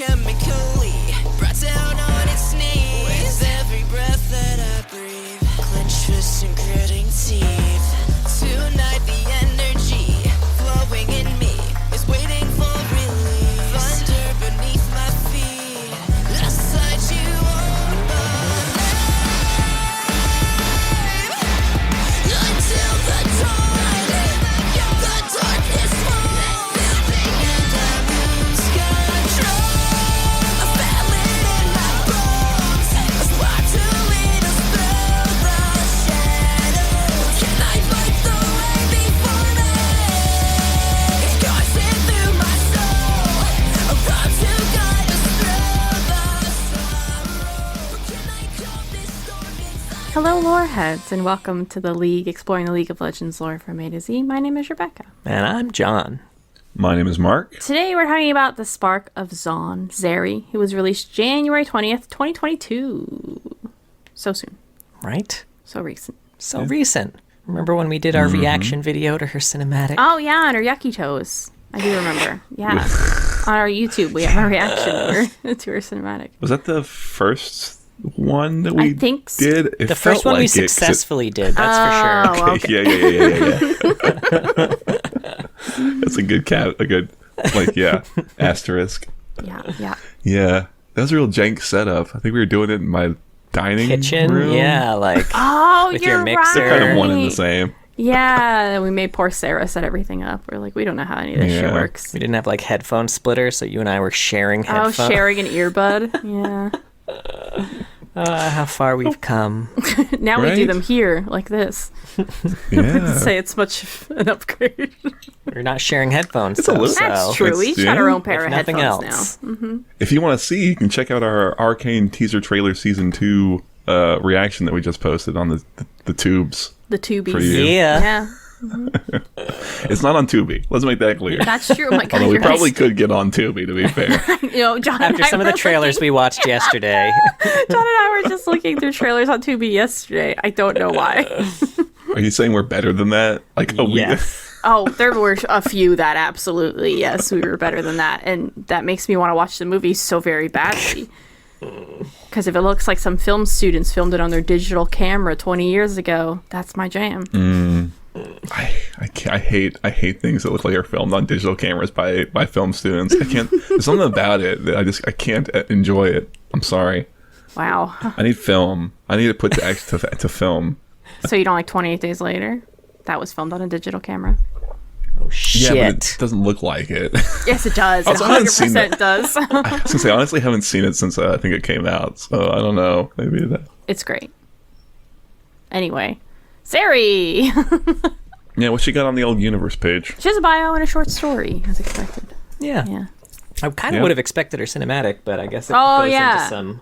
chemically brought down on its knees. With every breath that I breathe, clenched fists and gritting teeth. Tonight the energy flowing in me is waiting for release. Thunder beneath my feet, a sight you won't believe. Until the dawn, the darkness falls, and I lose control. I feel it in my bones, a spark to lead us through the shadows. Can I fight the way before me? It's coursing through my soul, a road to guide us through the sorrow. Can I calm this storm inside? Hello, lore heads, and welcome to the League, exploring the League of Legends lore from A to Z. My name is Rebecca. And I'm John. My name is Mark. Today we're talking about the Spark of Zaun, Zeri, who was released January 20th, 2022. So soon. Right? So recent. So recent. Remember when we did our reaction video to her cinematic? Oh, yeah, on her yucky toes. I do remember. Yeah. On our YouTube, we have a reaction to her cinematic. Was that the first one that we I think so. did? It The first felt one we like it, 'cause successfully did, that's for sure. Oh, okay. Yeah. That's a good asterisk. Yeah. Yeah. That was a real jank setup. I think we were doing it in my dining Kitchen? room. Yeah, like Oh, With you're your mixer. right. Kind of one and the same. Yeah, we made poor Sarah set everything up. We're like, we don't know how any of this shit Yeah. works. we didn't have like headphone splitters, so you and I were sharing Oh, headphones. sharing an earbud. Yeah. How far we've come. Now we do Right? them here, like this. Yeah. Say it's much of an upgrade. We're not sharing headphones. It's a though, little- so That's true. We each got our own pair if of nothing headphones else. now. If you want to see, you can check out our Arcane teaser trailer season 2 reaction that we just posted on the tubes. The tubies. For you. Yeah. Yeah, It's not on Tubi. Let's make that clear. that's true. Oh my God, Although we you're probably right. could get on Tubi, to be fair. John After and I some of the were trailers we watched yesterday. John and I were just looking through trailers on Tubi yesterday. I don't know why. Are you saying we're better than that? Like, Yes. Oh, there were a few that absolutely, yes, we were better than that. And that makes me want to watch the movie so very badly. Because if it looks like some film students filmed it on their digital camera 20 years ago, that's my jam. I hate things that look like they're filmed on digital cameras by film students. I can't. There's something about it that I can't enjoy it. I'm sorry. Wow. I need film. I need to put the X to film. So you don't like 28 Days Later? That was filmed on a digital camera. Oh, shit. Yeah, but it doesn't look like it. Yes, it does. It Also, I haven't seen 100% does. I was gonna say, honestly, I haven't seen it since I think it came out. So I don't know. Maybe that. It's great. Anyway, Zeri! Yeah, what she got on the old universe page? She has a bio and a short story, as expected. Yeah. Yeah. I kind of Yeah. would have expected her cinematic, but I guess it Oh, goes yeah. into some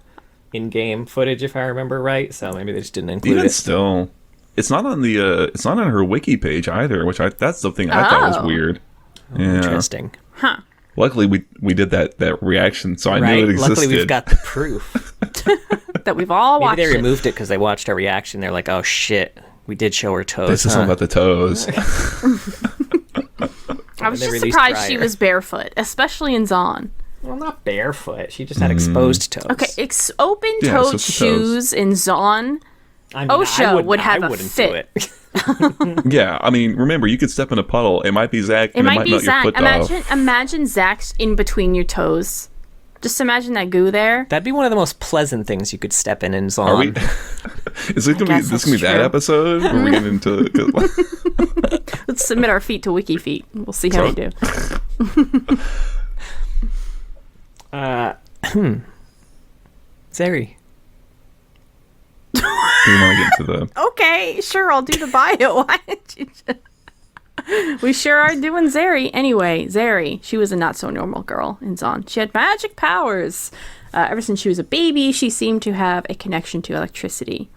in-game footage, if I remember right. So maybe they just didn't include Even it. still, it's not on the. It's not on her wiki page either. Which that's something I thought was Oh. weird. Yeah. Interesting. Huh. Luckily, we did that reaction, so I Right? knew it existed. Luckily, we've got the proof. That we've all Maybe watched they it. removed it because they watched our reaction. They're like, "Oh shit, we did show her toes." This is something about the toes. I was they just released surprised she prior. was barefoot, especially in Zaun. Well, not barefoot. She just had exposed toes. Okay, open-toed Yeah, so it's the toes. shoes in Zaun. I mean, OSHA would have I a wouldn't fit. do it. Yeah, I mean, remember, you could step in a puddle. It might be Zach, It and might be melt Zach. your foot off. Imagine Zach's in between your toes. Just imagine that goo there. That'd be one of the most pleasant things you could step in Zaun. Are we? Is this gonna be guess this gonna be that's that true. episode? Or are we getting into? Let's submit our feet to WikiFeet. We'll see how we do. Zeri. We want to get into the. Okay, sure, I'll do the bio. Why did you just... We sure are doing Zeri. Anyway, Zeri, she was a not-so-normal girl in Zaun. She had magic powers. Ever since she was a baby, she seemed to have a connection to electricity.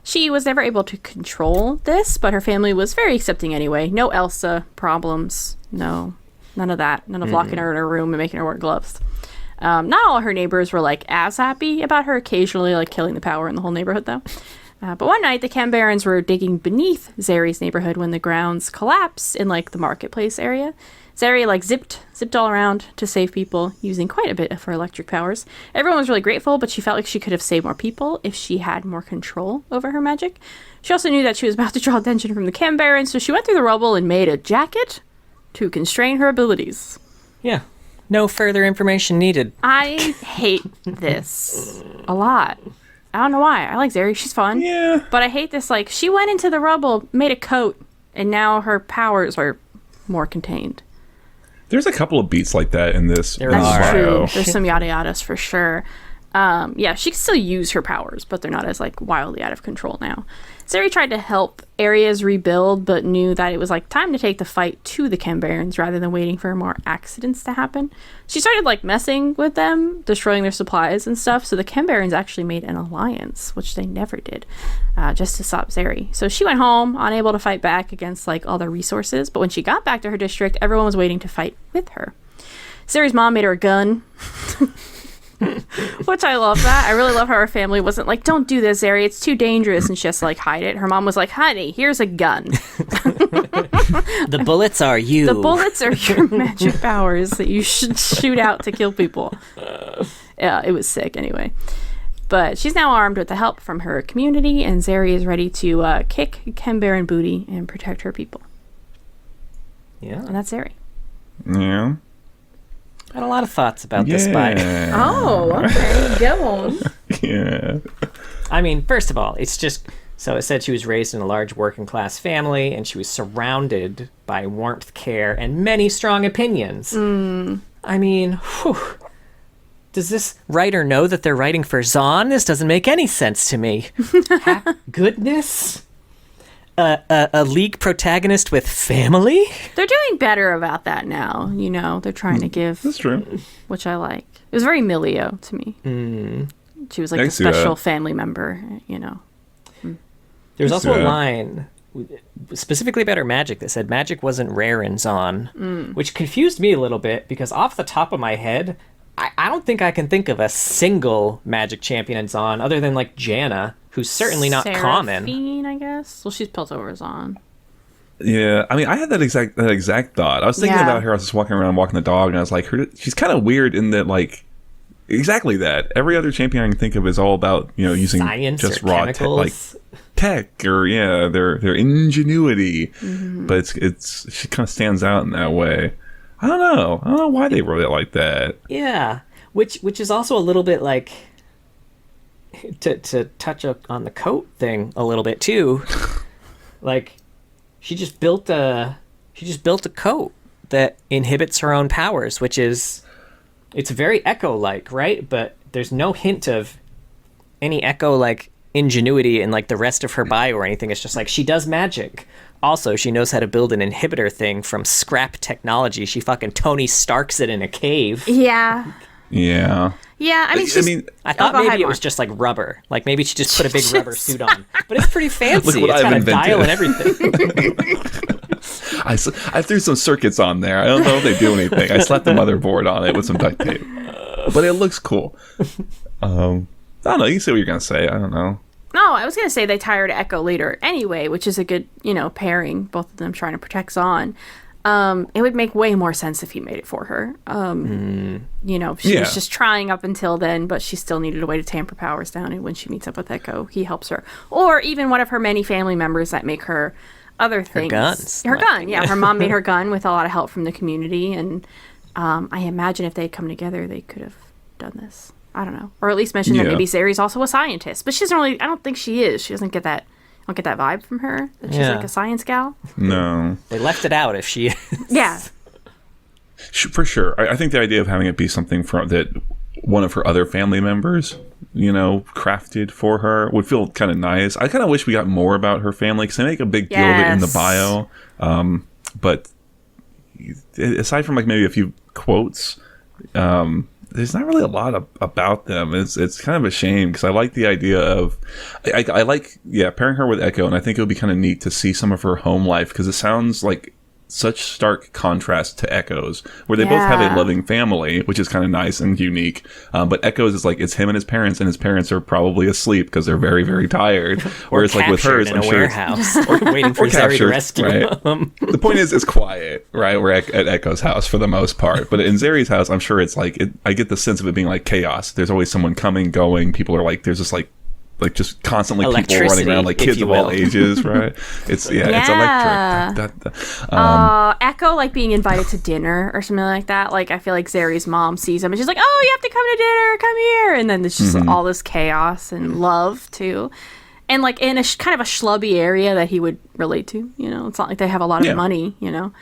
She was never able to control this, but her family was very accepting anyway. No Elsa problems. No, none of that. None of locking her in her room and making her wear gloves. Not all her neighbors were like as happy about her occasionally like killing the power in the whole neighborhood though. But one night the Cambarons were digging beneath Zeri's neighborhood when the grounds collapsed in like the marketplace area. Zeri like zipped all around to save people using quite a bit of her electric powers. Everyone was really grateful, but she felt like she could have saved more people if she had more control over her magic. She also knew that she was about to draw attention from the Chem Barons, so she went through the rubble and made a jacket to constrain her abilities. Yeah. No further information needed. I hate this a lot. I don't know why. I like Zeri. She's fun. Yeah. But I hate this, like, she went into the rubble, made a coat, and now her powers are more contained. There's a couple of beats like that in this. There That's are. true. There's some yada yadas for sure. Yeah, she can still use her powers, but they're not as, like, wildly out of control now. Zeri tried to help areas rebuild, but knew that it was, like, time to take the fight to the Chem Barons rather than waiting for more accidents to happen. She started, like, messing with them, destroying their supplies and stuff, so the Chem Barons actually made an alliance, which they never did, just to stop Zeri. So she went home, unable to fight back against, like, all their resources, but when she got back to her district, everyone was waiting to fight with her. Zeri's mom made her a gun. Which I love that. I really love how her family wasn't like, don't do this, Zeri, it's too dangerous, and she has to, like, hide it. Her mom was like, honey, here's a gun. The bullets are you. The bullets are your magic powers that you should shoot out to kill people. Yeah, it was sick anyway. But she's now armed with the help from her community, and Zeri is ready to kick Chem Baron booty and protect her people. Yeah. And that's Zeri. Yeah. Got a lot of thoughts about this fight. Oh, okay. Go on. Yeah. I mean, first of all, it's just... So it said she was raised in a large working-class family, and she was surrounded by warmth, care, and many strong opinions. I mean, whew. Does this writer know that they're writing for Zaun? This doesn't make any sense to me. Goodness? A League protagonist with family? They're doing better about that now. You know, they're trying to give... That's true. Which I like. It was very Milio to me. She was like I a can see that. special family member, you know. There's also a Yeah. line specifically about her magic that said magic wasn't rare in Zaun, which confused me a little bit because off the top of my head, I don't think I can think of a single magic champion in Zaun other than like Janna, who's certainly not common. Seraphine, I guess. Well, she's Piltover's on. Yeah, I mean, I had that exact thought. I was thinking Yeah. about her. I was just walking around walking the dog, and I was like, she's kind of weird in that, like, exactly that. Every other champion I can think of is all about, you know, using Science just or raw chemicals. tech or their ingenuity. But it's she kind of stands out in that way. I don't know why they wrote it like that. Yeah, which is also a little bit like to touch up on the coat thing a little bit too. Like she just built a coat that inhibits her own powers, which is it's very Echo-like, right? But there's no hint of any Echo-like ingenuity in like the rest of her bio or anything. It's just like she does magic. Also, she knows how to build an inhibitor thing from scrap technology. She fucking Tony Starks it in a cave. Yeah. Yeah. Yeah, I mean, she's... I thought go maybe ahead, it was Mark. just like rubber. Like maybe she just put a big rubber suit on. But it's pretty fancy. Look what It's got I've a dial invented. and everything. I threw some circuits on there. I don't know if they do anything. I slapped the motherboard on it with some duct tape. But it looks cool. I don't know. You can say what you're going to say. I don't know. No, I was going to say they tie her to Echo later anyway, which is a good, you know, pairing, both of them trying to protect Zaun. It would make way more sense if he made it for her. You know, she was just trying up until then, but she still needed a way to tamp her powers down, and when she meets up with Echo, he helps her. Or even one of her many family members that make her other things. guns. Her gun, yeah. Her mom made her gun with a lot of help from the community, and I imagine if they'd come together, they could have done this. I don't know. Or at least mention that maybe Zeri's also a scientist. But she doesn't really... I don't think she is. She doesn't get that... I don't get that vibe from her. That she's like a science gal. No. They left it out if she is. Yeah. For sure. I think the idea of having it be something from that one of her other family members, you know, crafted for her would feel kind of nice. I kind of wish we got more about her family because they make a big deal of it in the bio. But aside from like maybe a few quotes, there's not really a lot about them. It's kind of a shame because I like the idea of I like pairing her with Echo, and I think it would be kind of neat to see some of her home life because it sounds like such stark contrast to Echo's, where they both have a loving family, which is kind of nice and unique. But Echo's is like, it's him and his parents are probably asleep because they're very, very tired. Whereas like with hers, in I'm a sure warehouse, or waiting for Zeri to rescue them. the point is, it's quiet, right? We're at Echo's house for the most part, but in Zeri's house, I'm sure it's like I get the sense of it being like chaos. There's always someone coming, going. People are like, there's just like just constantly people running around, like kids of all ages, right? It's it's electric. Echo like being invited to dinner or something like that. Like I feel like Zeri's mom sees him and she's like, "Oh, you have to come to dinner. Come here." And then there's just all this chaos and love too. And like in a kind of a schlubby area that he would relate to, you know. It's not like they have a lot of money, you know.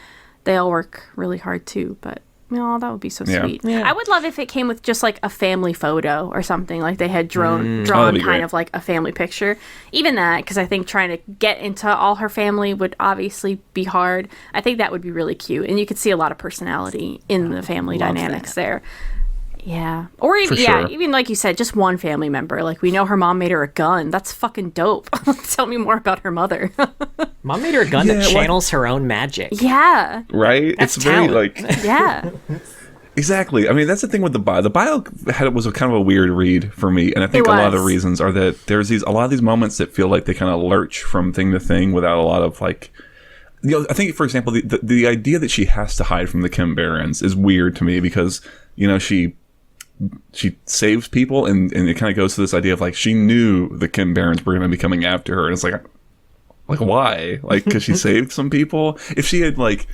They all work really hard too, but that would be so sweet. Yeah. I would love if it came with just like a family photo or something, like they had drawn kind of like a family picture. Even that, because I think trying to get into all her family would obviously be hard. I think that would be really cute, and you could see a lot of personality in the family dynamics there. Yeah. Or even, even like you said, just one family member. Like, we know her mom made her a gun. That's fucking dope. Tell me more about her mother. Mom made her a gun that channels her own magic. Yeah. Right? That's it's very, talent. like... Yeah. Exactly. I mean, that's the thing with the bio. The bio was a kind of a weird read for me, and I think a lot of the reasons are that there's a lot of these moments that feel like they kind of lurch from thing to thing without a lot of, like... I think, for example, the idea that she has to hide from the Kim Barons is weird to me because, she saves people, and it kind of goes to this idea of like she knew the Kim Barons were going to be coming after her, and it's like why? Like, because she saved some people. If she had like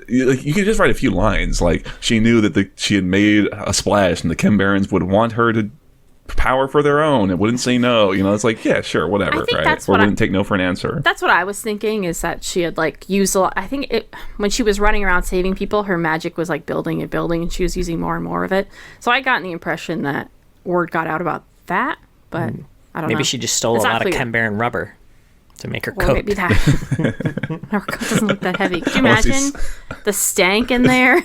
you could just write a few lines like she knew that she had made a splash, and the Kim Barons would want her to power for their own and wouldn't say no. It's like, yeah, sure, whatever, right? Or wouldn't take no for an answer. That's what I was thinking, is that she had like used a lot. I think when she was running around saving people, her magic was like building and building, and she was using more and more of it. So I got the impression that word got out about that, but I don't know. Maybe she just stole a lot of Kim Baron rubber to make her coat. Maybe that. Her coat doesn't look that heavy. Could you imagine the stank in there?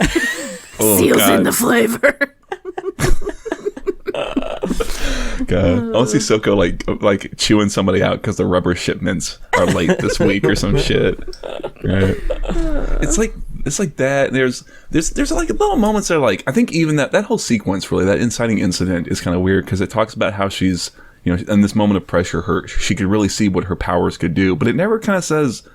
Seals in the flavor. God. I want to see Soko like chewing somebody out because the rubber shipments are late this week or some shit. Right? It's like that. There's like little moments that are like, I think even that whole sequence, really, that inciting incident is kind of weird because it talks about how she's, in this moment of pressure, she could really see what her powers could do, but it never kind of says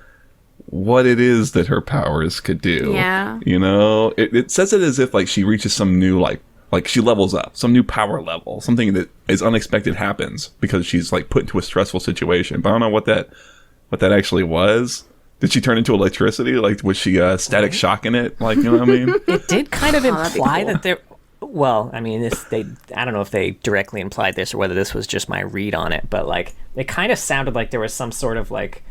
what it is that her powers could do. Yeah. It says it as if like she reaches some new like she levels up, some new power level, something that is unexpected happens because she's like put into a stressful situation. But I don't know what that actually was. Did she turn into electricity? Like, was she static shocking it? Like, you know what I mean? It did kind of imply that there. Well, I mean, I don't know if they directly implied this or whether this was just my read on it, but like it kind of sounded like there was some sort of like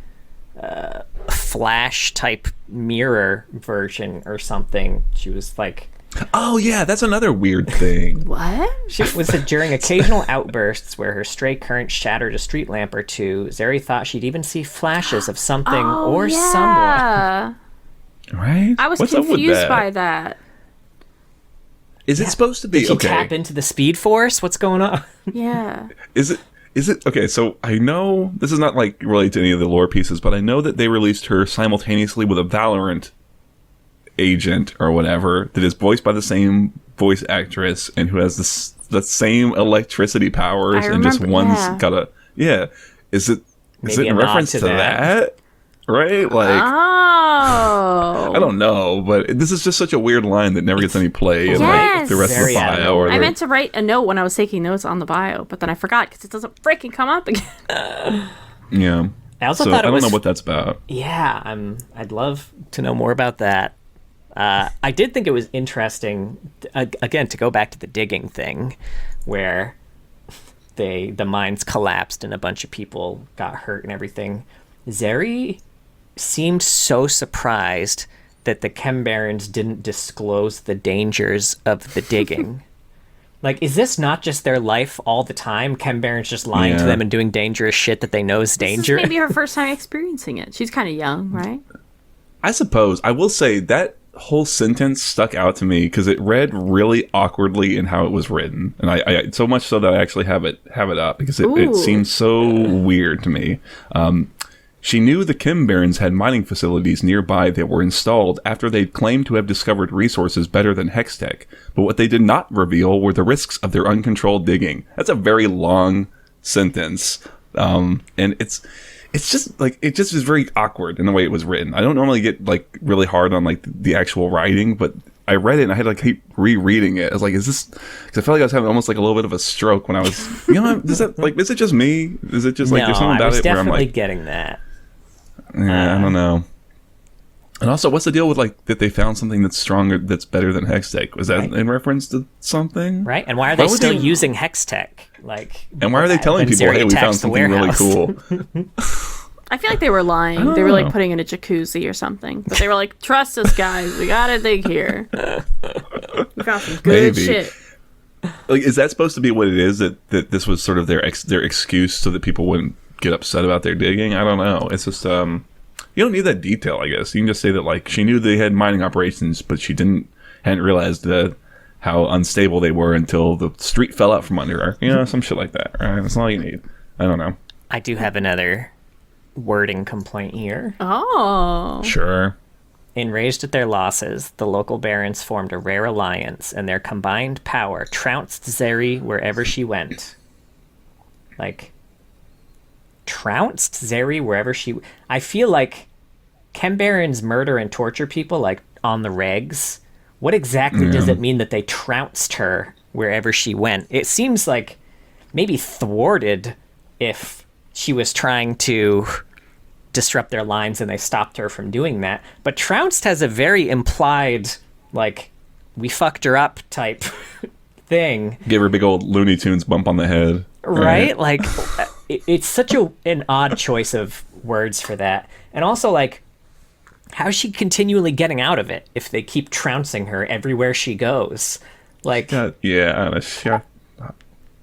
flash type mirror version or something. She was like. Oh, yeah, that's another weird thing. What? She was during occasional outbursts where her stray current shattered a street lamp or two. Zeri thought she'd even see flashes of something or someone. Right? I was confused by that. Is it supposed to be... Did she tap into the Speed Force? What's going on? Yeah. Is it... Okay, so I know... This is not, like, related to any of the lore pieces, but I know that they released her simultaneously with a Valorant agent or whatever that is voiced by the same voice actress and who has the same electricity powers and just one's got a is it in reference to that? Right? Like, I don't know, but this is just such a weird line that never gets any play in like the rest of the bio. I meant to write a note when I was taking notes on the bio, but then I forgot because it doesn't freaking come up again. Yeah. I also thought I don't know what that's about. Yeah, I'd love to know more about that. I did think it was interesting, again, to go back to the digging thing, where the mines collapsed and a bunch of people got hurt and everything. Zeri seemed so surprised that the Kim Barons didn't disclose the dangers of the digging. Like, is this not just their life all the time? Kim Barons just lying to them and doing dangerous shit that they know is danger? This is maybe her first time experiencing it. She's kind of young, right? I suppose. I will say that whole sentence stuck out to me because it read really awkwardly in how it was written, and I so much so that I actually have it up because it seems so weird to me. She knew the Kim Barons had mining facilities nearby that were installed after they'd claimed to have discovered resources better than Hextech, but what they did not reveal were the risks of their uncontrolled digging. That's a very long sentence, and it's just like, it just is very awkward in the way it was written. I don't normally get like really hard on like the actual writing, but I read it and I had to like keep rereading it. I was like, is this, because I felt like I was having almost like a little bit of a stroke when I was, is it just me? Is it just like, there's something about it where I'm like, getting that. Yeah, I don't know. And also, what's the deal with like that they found something that's stronger, that's better than Hextech? Was that in reference to something? Right. And why are they still using Hextech? Like, and why are they telling people, hey, we found something really cool? I feel like they were lying. They were like putting in a jacuzzi or something. But they were like, trust us, guys. We gotta dig here. We found some good shit. Like, is that supposed to be what it is? That this was sort of their excuse so that people wouldn't get upset about their digging? I don't know. It's just you don't need that detail, I guess. You can just say that like she knew they had mining operations, but she hadn't realized how unstable they were until the street fell out from under her. You know, some shit like that. Right? That's all you need. I don't know. I do have another wording complaint here. Oh. Sure. Enraged at their losses, the local barons formed a rare alliance, and their combined power trounced Zeri wherever she went. Like, trounced Zeri wherever she... I feel like Chem barons murder and torture people, like, on the regs. What exactly does it mean that they trounced her wherever she went? It seems like maybe thwarted if she was trying to disrupt their lines and they stopped her from doing that. But trounced has a very implied, like, we fucked her up type thing. Give her a big old Looney Tunes bump on the head. Right? Like, it's such an odd choice of words for that. And also, like, how's she continually getting out of it if they keep trouncing her everywhere she goes? Like,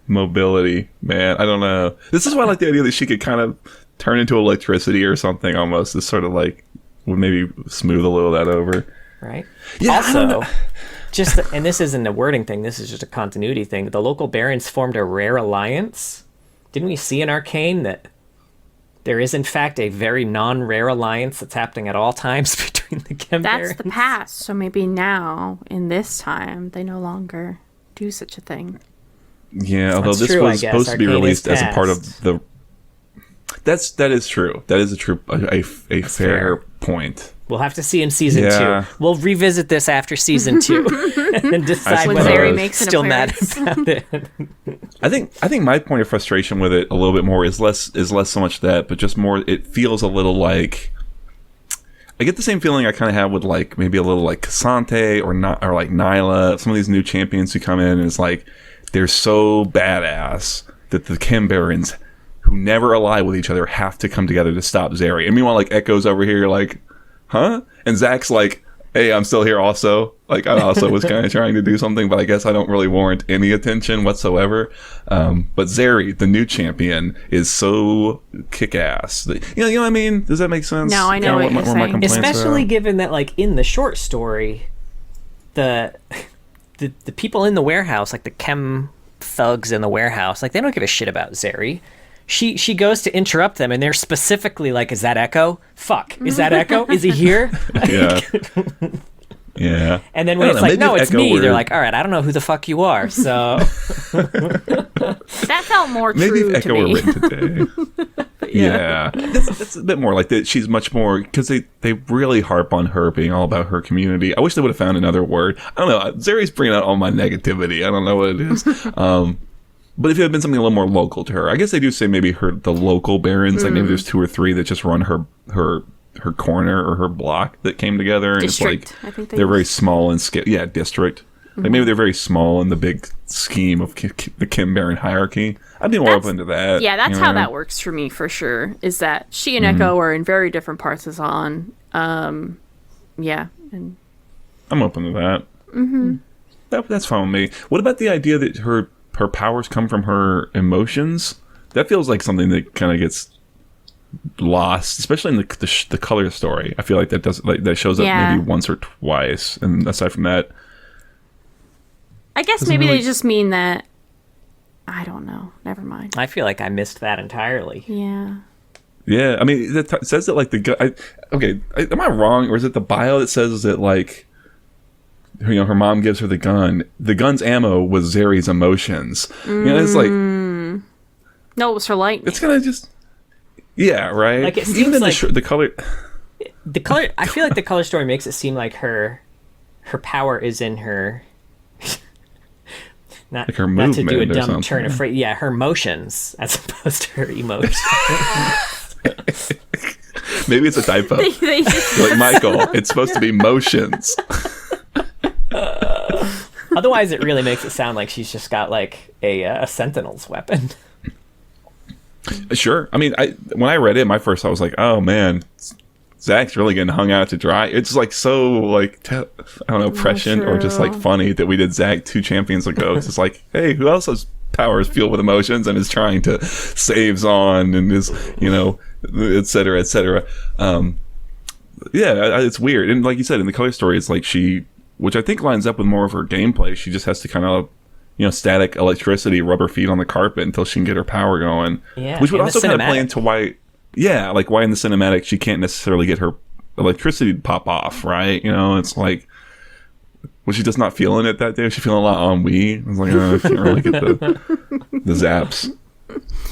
mobility, man. I don't know. This is why I like the idea that she could kind of turn into electricity or something almost. This sort of like would maybe smooth a little of that over. Right. Yeah, also, and this isn't a wording thing, this is just a continuity thing. The local barons formed a rare alliance. Didn't we see in Arcane that there is in fact a very non-rare alliance that's happening at all times between the Chem barons? That's the past, so maybe now, in this time, they no longer do such a thing. Yeah, although this was supposed to be released as a part of the... That is true. That is a fair point. We'll have to see in season 2. We'll revisit this after season 2 and decide whether Zeri makes an still mad appearance. about it. I think my point of frustration with it a little bit more is less so much that, but just more it feels a little like I get the same feeling I kind of have with like maybe a little like Cassante or like Nyla, some of these new champions who come in and it's like they're so badass that the Chem Barons who never ally with each other have to come together to stop Zeri. And meanwhile, like Echo's over here like, huh? And Zach's like, hey, I'm still here also. Like, I also was kind of trying to do something, but I guess I don't really warrant any attention whatsoever. But Zeri, the new champion, is so kick-ass. You know what I mean? Does that make sense? No, I know what you're saying. Especially given that, like, in the short story, the people in the warehouse, like the chem thugs in the warehouse, like, they don't give a shit about Zeri. She goes to interrupt them, and they're specifically like, is that Echo? Fuck. Is that Echo? Is he here? Yeah. Yeah. And then when it's like, no, it's me, they're like, all right, I don't know who the fuck you are, so... That felt more true maybe if to Echo me. were written today. Yeah. That's a bit more like that. She's much more... Because they really harp on her being all about her community. I wish they would have found another word. I don't know. Zeri's bringing out all my negativity. I don't know what it is. But if it had been something a little more local to her, I guess they do say maybe the local barons, like maybe there's 2 or 3 that just run her corner or her block that came together, and District, it's I like think they're very small in scale. Yeah, district. Like maybe they're very small in the big scheme of the Kim Baron hierarchy. I'd be more open to that. Yeah, that's how that works for me for sure. Is that she and Echo are in very different parts of Zaun. Yeah, and I'm open to that. Mm-hmm. That's fine with me. What about the idea that her powers come from her emotions? That feels like something that kind of gets lost, especially in the color story. I feel like that shows up maybe once or twice, and aside from that, I guess maybe they just mean that. I don't know. Never mind. I feel like I missed that entirely. Yeah. Yeah, I mean, it says that like the gun. Am I wrong, or is it the bio that says that like, her mom gives her the gun. The gun's ammo was Zeri's emotions. It's like, No, it was her lightning. it's gonna just, yeah, right. Like, it even seems like the color. the color. I feel like the color story makes it seem like her power is in her. Not, Like her not to do a movement or dumb something. turn of phrase. Yeah, her motions as opposed to her emotions. Maybe it's a typo. They just- Like Michael, it's supposed to be motions. Otherwise, it really makes it sound like she's just got like a Sentinel's weapon. Sure. I mean, when I read it, my first thought was like, oh man, Zach's really getting hung out to dry. It's like so like I don't know, prescient or just like true. funny that we did Zach 2 champions ago. It's just like, hey, who else has powers fueled with emotions and is trying to save Zaun and is, et cetera, et cetera. Yeah, it's weird. And like you said, in the color story, it's like which I think lines up with more of her gameplay. She just has to kind of, static electricity, rub her feet on the carpet until she can get her power going. Yeah, which would in the also kind of play cinematic. into why in the cinematic she can't necessarily get her electricity to pop off, right? It's like, was she just not feeling it that day? Was she feeling a lot ennui? I was like, I can't really get the zaps.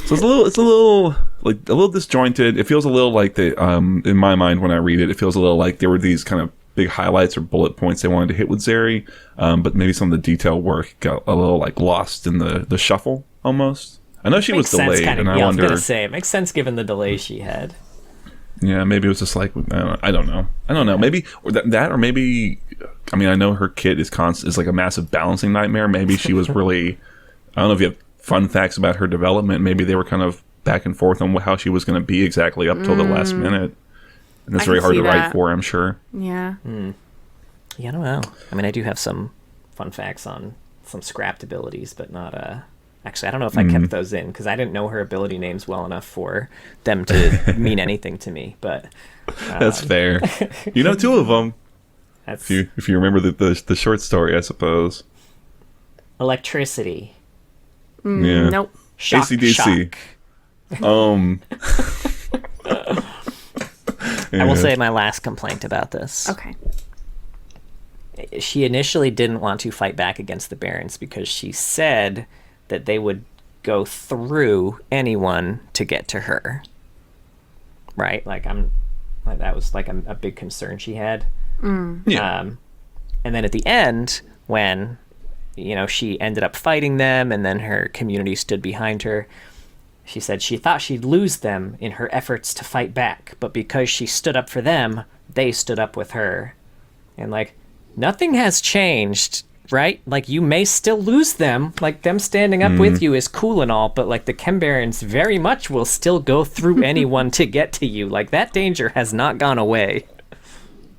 So it's a little disjointed. It feels a little like in my mind when I read it, it feels a little like there were these kind of big highlights or bullet points they wanted to hit with Zeri, but maybe some of the detail work got a little like lost in the shuffle almost. I know she was delayed, and I I was wonder. gonna say it makes sense given the delay she had. Yeah, maybe it was just like I don't know. Maybe or that or maybe. I mean, I know her kit is like a massive balancing nightmare. Maybe she was really. I don't know if you have fun facts about her development. Maybe they were kind of back and forth on how she was going to be exactly up till the last minute. And it's I very can hard see to write that. for, I'm sure. Yeah. Yeah, I don't know. I mean, I do have some fun facts on some scrapped abilities, but not. Actually, I don't know if I kept those in because I didn't know her ability names well enough for them to mean anything to me. But That's fair. You know 2 of them. that's If you remember the short story, I suppose. electricity. Yeah. Nope. Shock, AC/DC. shock. I will Yeah. say my last complaint about this. Okay. She initially didn't want to fight back against the Barons because she said that they would go through anyone to get to her. Right? That was like a big concern she had. Yeah. And then at the end, when she ended up fighting them, and then her community stood behind her. She said she thought she'd lose them in her efforts to fight back, but because she stood up for them, they stood up with her. And like, nothing has changed, right? Like, you may still lose them. Like, them standing up with you is cool and all, but like the Chembarons very much will still go through anyone to get to you. Like, that danger has not gone away.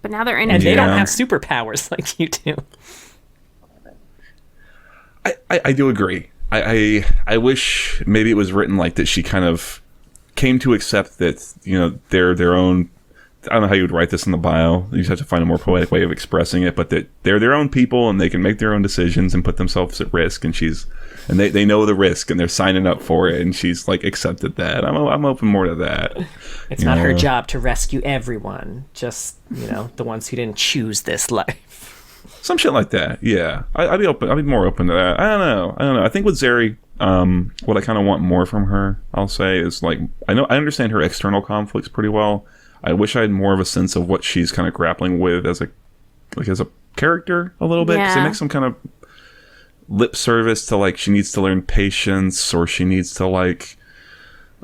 But now they're in And a they don't Yeah. have superpowers like you do. I do agree. I wish maybe it was written like that. She kind of came to accept that they're their own. I don't know how you would write this in the bio. You just have to find a more poetic way of expressing it. But that they're their own people and they can make their own decisions and put themselves at risk. And they know the risk and they're signing up for it. And she's like accepted that. I'm open more to that. It's not her job to rescue everyone, just the ones who didn't choose this life. Some shit like that, yeah. I'd be open. I'd be more open to that. I don't know. I think with Zeri, what I kind of want more from her, I'll say, is like I understand her external conflicts pretty well. I wish I had more of a sense of what she's kind of grappling with as a character a little bit. Because it Yeah. makes some kind of lip service to like she needs to learn patience or she needs to like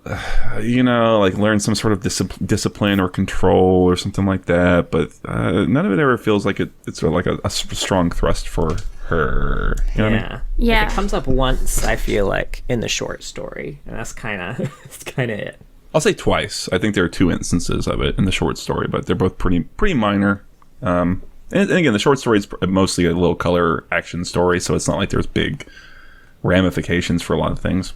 learn some sort of discipline or control or something like that, but none of it ever feels like it's sort of like a strong thrust for her. You know what I mean? Yeah. Like, it comes up once, I feel like, in the short story, and that's kind of it. I'll say twice. I think there are 2 instances of it in the short story, but they're both pretty minor. And again, the short story is mostly a little color action story, so it's not like there's big ramifications for a lot of things.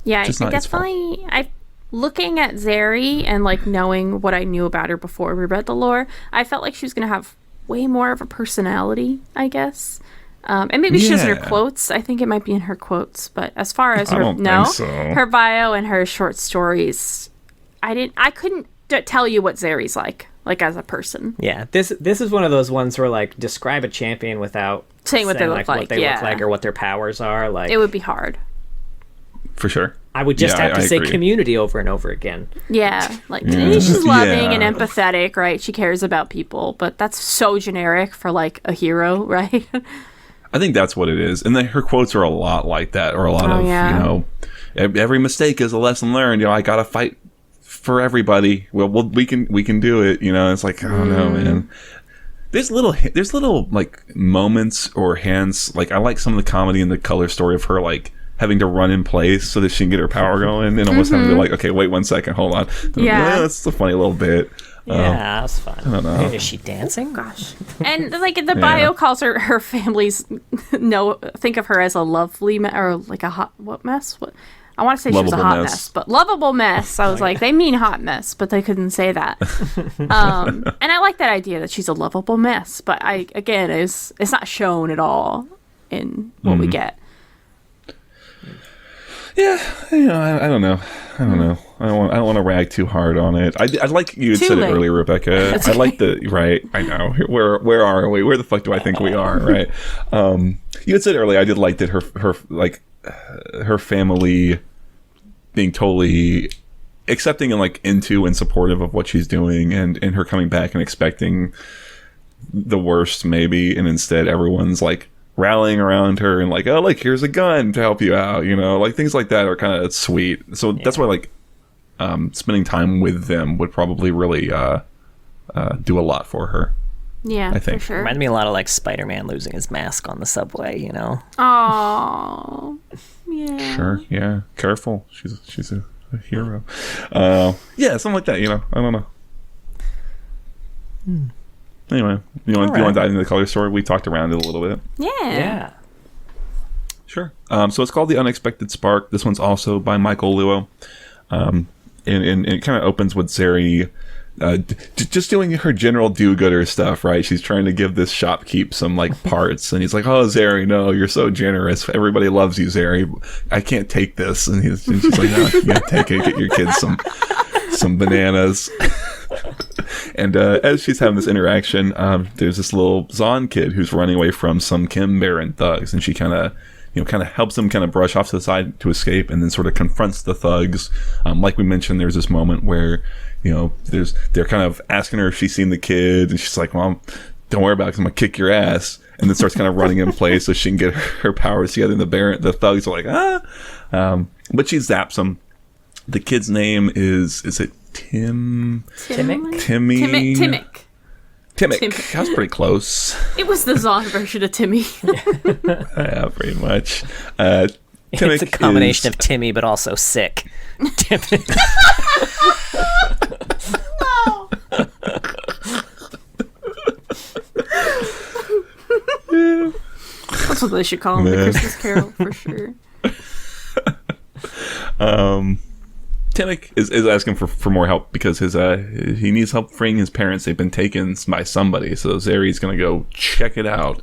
Yeah, Just I not its fault. definitely. Looking at Zeri and like knowing what I knew about her before we read the lore, I felt like she was gonna have way more of a personality, I guess. And maybe she does her Yeah. quotes. I think it might be in her quotes. But as far as I her, don't no, think so. her bio and her short stories, I couldn't tell you what Zeri's like as a person. Yeah, this is one of those ones where like describe a champion without Saying what they look like, what they yeah. look like or what their powers are. Like It would be hard. For sure. I would just Yeah, have to I say agree. community over and over again. Yeah, like she's loving Yeah. and empathetic, right? She cares about people, but that's so generic for like a hero, right? I think that's what it is. And then her quotes are a lot like that, or a lot of, yeah. you know, every mistake is a lesson learned. You know, I got to fight for everybody. Well, we can do it. You know, it's like, oh no, man. There's little like moments or hands. Like I like some of the comedy and the color story of her like having to run in place so that she can get her power going, and almost having to be like, okay, wait 1 second, hold on. Yeah. That's a funny little bit. Yeah, that's fun. I don't know. Is she dancing? Gosh. And like the bio calls her family's think of her as a lovely or like a hot mess? What I want to say she was a Lovable hot mess. mess, but lovable mess. I was like, they mean hot mess, but they couldn't say that. And I like that idea that she's a lovable mess, but it's not shown at all in what we get. Yeah, you know, I don't know. I don't want to rag too hard on it. I like you had Too said late. it earlier, Rebecca. I like the right. I know. Where are we? Where the fuck do I think we are? Right. You had said earlier. I did like that her family being totally accepting and like into and supportive of what she's doing, and her coming back and expecting the worst maybe, and instead everyone's like rallying around her and like, oh, like here's a gun to help you out, you know, like things like that are kind of sweet. So that's why like spending time with them would probably really do a lot for her. Yeah, I think. for sure. Reminded me a lot of like Spider-Man losing his mask on the subway, you know? Oh, yeah. Sure, yeah, careful, she's a hero. Yeah, something like that, you know. I don't know. Anyway, you want to dive into the color story? We talked around it a little bit. Yeah. Sure. So it's called The Unexpected Spark. This one's also by Michael Luo. And it kind of opens with Zeri just doing her general do-gooder stuff, right? She's trying to give this shopkeep some like parts, and he's like, "Oh, Zeri, no, you're so generous. Everybody loves you, Zeri. I can't take this." And she's like, "No, you gotta take it. Get your kids some bananas." And as she's having this interaction, there's this little Zaun kid who's running away from some Kim Baron thugs, and she kind of helps him kind of brush off to the side to escape, and then sort of confronts the thugs. Like we mentioned, there's this moment where, you know, they're kind of asking her if she's seen the kid, and she's like, "Well, don't worry about it, 'cause I'm gonna kick your ass," and then starts kind of running in place so she can get her powers together. And the thugs are like, but she zaps him. The kid's name is it Timmy? Timmick. Timmick. That's pretty close. It was the Zaun version of Timmy. Yeah, pretty much. It's a combination of Timmy, but also sick. Timmy. That's what they should call him, the Christmas Carol, for sure. Timmick is asking for more help because he needs help freeing his parents. They've been taken by somebody, so Zeri's gonna go check it out.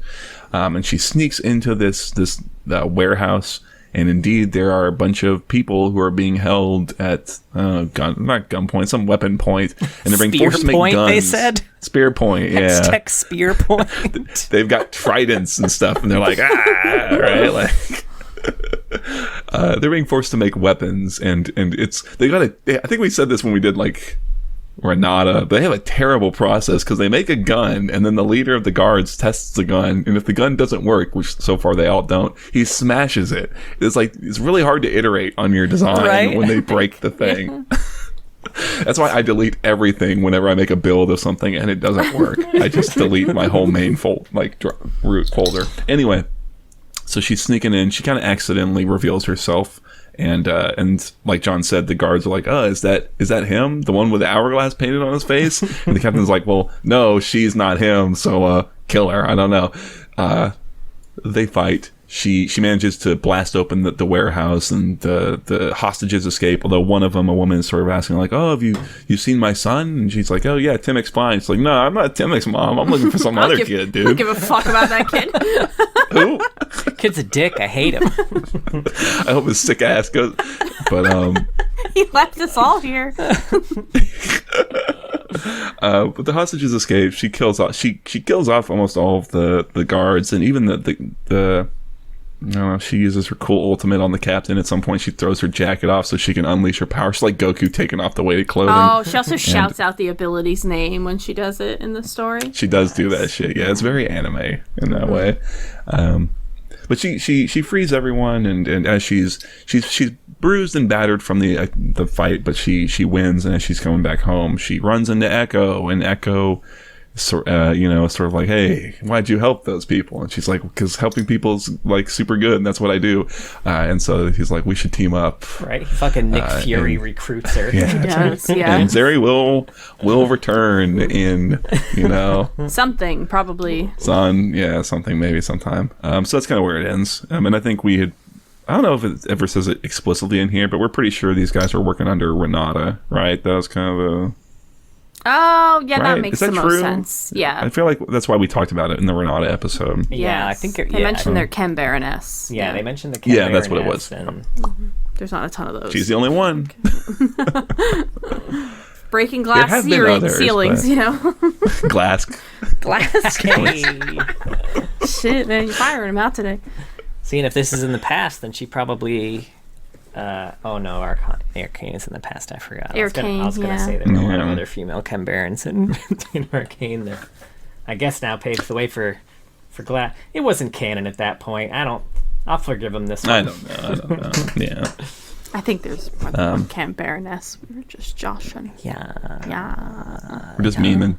And she sneaks into this warehouse, and indeed there are a bunch of people who are being held at not gunpoint, some weapon point, and they're being forced to make Spear point, guns. they said? Spear point, yeah. Tech spear point. They've got tridents and stuff, and they're like, right, like. They're being forced to make weapons, and I think we said this when we did like Renata. They have a terrible process because they make a gun, and then the leader of the guards tests the gun, and if the gun doesn't work, which so far they all don't, he smashes it. It's really hard to iterate on your design when they break the thing. That's why I delete everything whenever I make a build of something and it doesn't work. I just delete my whole main root folder. Anyway. So she's sneaking in. She kind of accidentally reveals herself, and like John said, the guards are like, "Oh, is that him? The one with the hourglass painted on his face?" And the captain's like, "Well, no, she's not him. So kill her." I don't know. They fight. she manages to blast open the warehouse, and the hostages escape. Although one of them, a woman, is sort of asking like, "Oh, have you seen my son?" And she's like, "Oh yeah, Timmick's fine." It's like, "No, I'm not Timmick's mom. I'm looking for some other kid, I don't dude." give a fuck about that kid. Who? Kid's a dick. I hate him. I hope his sick ass goes. But He left us all here. but the hostages escape. She kills off. She kills off almost all of the guards, and even the I don't know, she uses her cool ultimate on the captain. At some point, she throws her jacket off so she can unleash her power. She's like Goku taking off the weighted clothing. Oh, she also shouts out the ability's name when she does it in the story. She does do that shit. Yeah, it's very anime in that way. But she frees everyone, and as she's bruised and battered from the fight, but she wins. And as she's coming back home, she runs into Echo, and Echo, sort of like, "Hey, why'd you help those people?" And she's like, "Because helping people is like super good, and that's what I do." And so he's like, "We should team up." Right? Fucking Nick Fury recruits her. Yeah. He does, yeah. And Zeri will return in, Something, probably. something maybe sometime. So that's kind of where it ends. And I think I don't know if it ever says it explicitly in here, but we're pretty sure these guys are working under Renata, right? That was kind of Oh, yeah, right? that makes Is that the true? most sense. Yeah. I feel like that's why we talked about it in the Renata episode. Yeah, I Yes. think they mentioned their Chem Baroness. Yeah, they mentioned the Yeah, that's what it was. And There's not a ton of those. She's the only one. Breaking There glass have been others, ceilings, but- Glass. Glass. hey. Shit, man, you're firing him out today. Seeing if this is in the past, then she probably. Oh no, Arcane is in the past. I forgot. I was gonna Arcane, say there were a lot of Yeah. other female Chem Barons in Arcane that I guess now paves the way for Glass. It wasn't canon at that point. I'll forgive him this one. I don't know. Yeah. I think there's more than one Chem Baroness. We were just joshing. Yeah. Yeah. We're just memeing.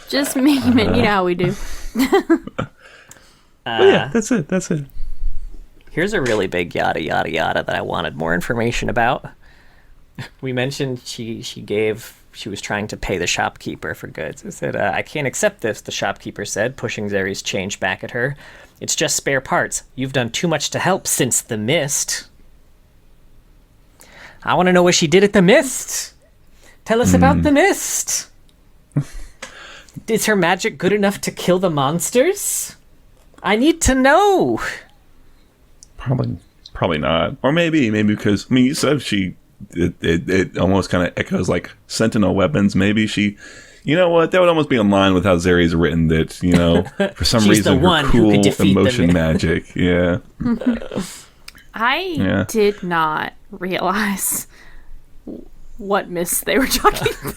Just memeing. You know how we do. But yeah, that's it. Here's a really big yada yada yada that I wanted more information about. We mentioned she was trying to pay the shopkeeper for goods. It said, "I can't accept this," the shopkeeper said, pushing Zeri's change back at her. "It's just spare parts. You've done too much to help since the mist." I want to know what she did at the mist. Tell us about the mist. Is her magic good enough to kill the monsters? I need to know. Probably not. Or maybe because you said it almost kind of echoes like Sentinel weapons. Maybe she, you know what? That would almost be in line with how Zeri's written that. For some She's reason, the one her who cool could defeat emotion them. magic. Yeah. I did not realize what mist they were talking about.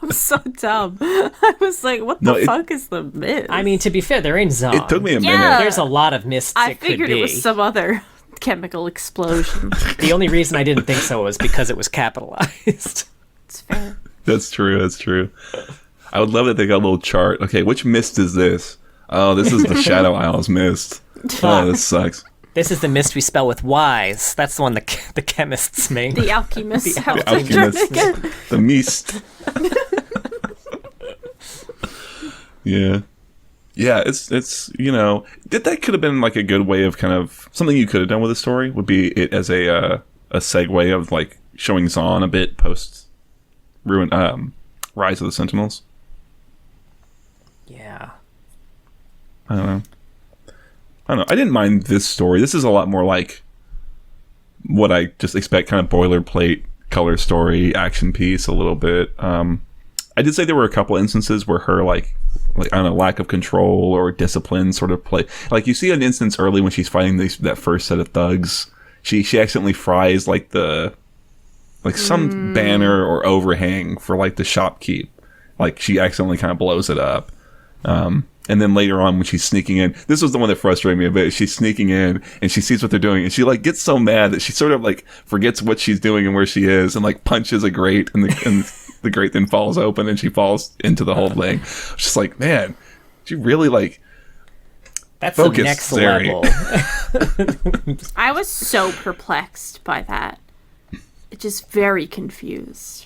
I'm so dumb. I was like, what the fuck is the mist? I mean, to be fair, they're in Zaun. It took me a Yeah. minute. There's a lot of mists I it could figured be. it was some other chemical explosion. The only reason I didn't think so was because it was capitalized. It's fair. That's true. I would love that they got a little chart. Okay, which mist is this? Oh, this is the Shadow Isles mist. Oh, this sucks. This is the mist we spell with Y's. That's the one the chemists make. The alchemist. The helped Alchemist. her make it. The mist. Yeah. Yeah, it's that could have been like a good way of kind of something you could have done with the story would be it as a segue of like showing Zaun a bit post Rise of the Sentinels. Yeah. I don't know. I didn't mind this story. This is a lot more like what I just expect, kind of boilerplate color story action piece a little bit. I did say there were a couple instances where her like I don't know, lack of control or discipline sort of play. Like you see an instance early when she's fighting that first set of thugs. She accidentally fries like some banner or overhang for like the shopkeep. Like she accidentally kind of blows it up. And then later on when she's sneaking in, this was the one that frustrated me a bit. She's sneaking in and she sees what they're doing and she like gets so mad that she sort of like forgets what she's doing and where she is and like punches a grate and the grate then falls open and she falls into the whole thing. It's just like, man, she really like That's focus, the next Zeri. level. I was so perplexed by that. Just very confused.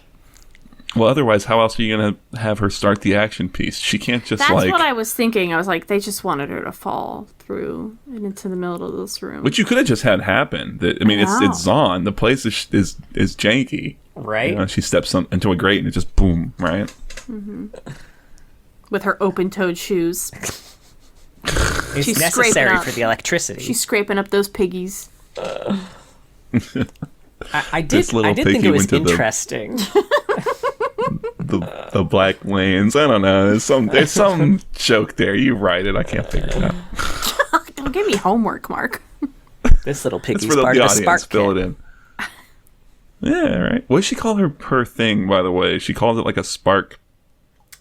Well, otherwise, how else are you going to have her start the action piece? She can't just That's what I was thinking. I was like, they just wanted her to fall through and into the middle of this room. Which you could have just had happen. I mean, it's Zaun. The place is janky. Right. You know, she steps into a grate and it just boom, right? Mm-hmm. With her open-toed shoes. It's She's necessary for the electricity. She's scraping up those piggies. I did think it was interesting. The black lanes. I don't know. There's some joke there. You write it. I can't figure it out. Don't give me homework, Mark. This little piggy's It's for part the of a audience. spark Fill kit. it in. Yeah, right. What does she call her thing, by the way? She calls it like a spark.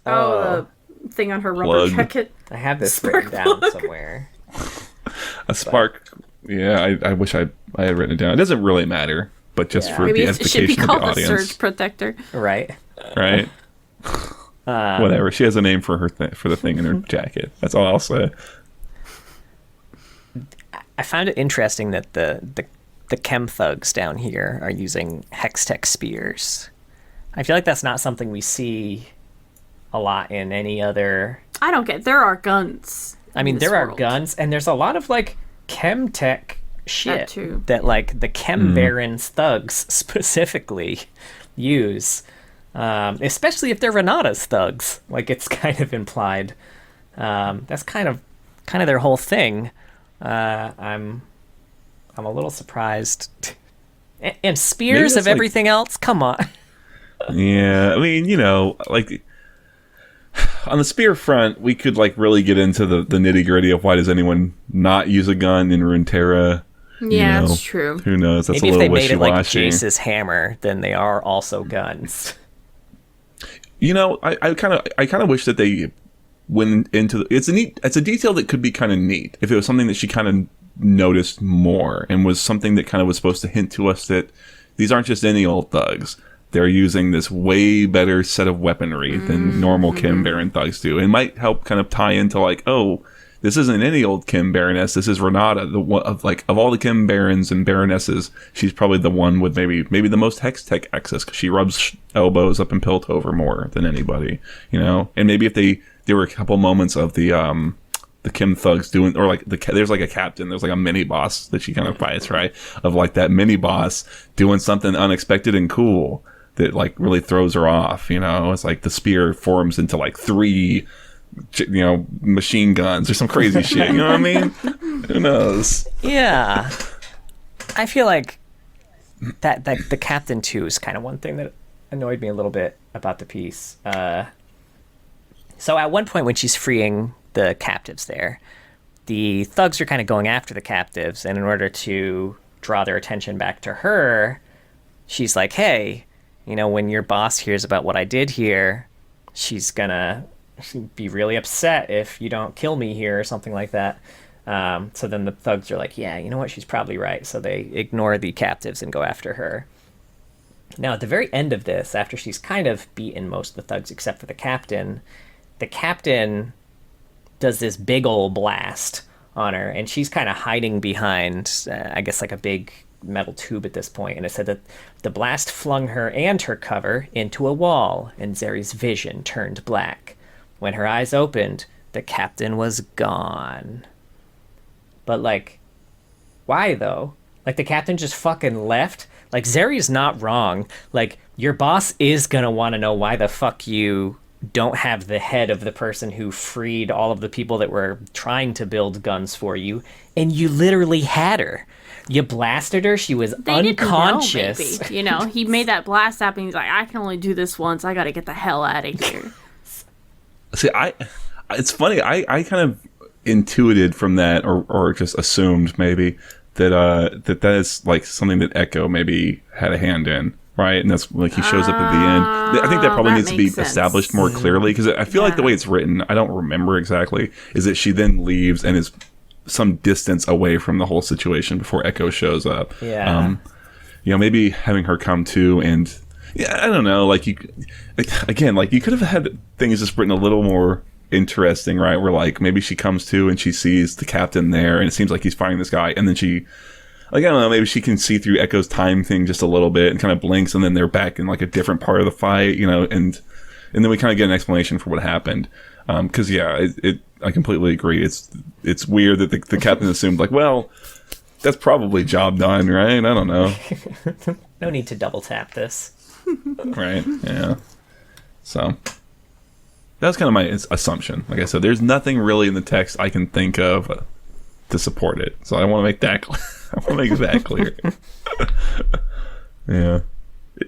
The thing on her rubber Plug. jacket. I have this Spark written down plug. somewhere. A spark. Yeah, I wish I had written it down. It doesn't really matter, but just for Maybe the it should be edification of the called a audience. surge protector. Right. Right? Whatever. She has a name for for the thing in her jacket. That's all I'll say. I found it interesting that the chem thugs down here are using Hextech spears. I feel like that's not something we see a lot in any other... I don't get. There are guns. I mean, in this there are world. guns, and there's a lot of, like, chem tech shit too. that, like, the chem barons thugs specifically use. Especially if they're Renata's thugs. Like, it's kind of implied. That's kind of their whole thing. I'm a little surprised. And spears of like- everything else? Come on. Yeah, I mean, you know, like on the spear front, we could like really get into the nitty gritty of why does anyone not use a gun in Runeterra? Yeah, You know, that's true. Who knows? That's Maybe a if little they made it like wishy-washy. Jace's hammer, then they are also guns. You know, I kind of wish that they went into it's a detail that could be kind of neat if it was something that she kind of noticed more and was something that kind of was supposed to hint to us that these aren't just any old thugs. They're using this way better set of weaponry than normal Kim Baron thugs do. It might help kind of tie into like, oh, this isn't any old Kim Baroness. This is Renata, the one of all the Kim Barons and Baronesses. She's probably the one with maybe the most hex tech access because she rubs elbows up in Piltover more than anybody, you know. And maybe if there were a couple moments of the Kim thugs doing, or like there's like a captain, there's like a mini boss that she kind of fights, right? Of like that mini boss doing something unexpected and cool that like really throws her off, you know. It's like the spear forms into like 3, you know, machine guns or some crazy shit. You know what I mean? Who knows? Yeah. I feel like that the captain too is kind of one thing that annoyed me a little bit about the piece. So at one point when she's freeing the captives there, the thugs are kind of going after the captives, and in order to draw their attention back to her, she's like, hey, you know, when your boss hears about what I did here, she's gonna be really upset if you don't kill me here or something like that. So then the thugs are like, yeah, you know what, she's probably right. So they ignore the captives and go after her. Now, at the very end of this, after she's kind of beaten most of the thugs except for the captain does this big old blast on her, and she's kind of hiding behind, I guess, like a big metal tube at this point. And it said that the blast flung her and her cover into a wall, and Zeri's vision turned black. When her eyes opened, the captain was gone. But, like, why, though? Like, the captain just fucking left? Like, Zeri's not wrong. Like, your boss is gonna want to know why the fuck you don't have the head of the person who freed all of the people that were trying to build guns for you, and you literally had her. You blasted her. She was They unconscious. didn't know, maybe. You know, he made that blast happen. He's like, I can only do this once. I got to get the hell out of here. See, it's funny. I kind of intuited from that, or just assumed maybe that that is like something that Echo maybe had a hand in, right? And that's like he shows up at the end. I think that probably that needs to be makes sense. established more clearly because I feel like the way it's written, I don't remember exactly, is that she then leaves and is some distance away from the whole situation before Echo shows up. Yeah. You know, maybe having her come to and yeah, I don't know. Like you could have had things just written a little more interesting, right? Where like maybe she comes to and she sees the captain there, and it seems like he's fighting this guy, and then like, I don't know, maybe she can see through Echo's time thing just a little bit and kind of blinks, and then they're back in like a different part of the fight, you know, and then we kind of get an explanation for what happened. Because I completely agree. It's weird that the captain assumed like, well, that's probably job done, right? I don't know. No need to double tap this. Right? Yeah. So that's kind of my assumption. Like I said, there's nothing really in the text I can think of to support it. So I want to make that I want to make that clear. Yeah.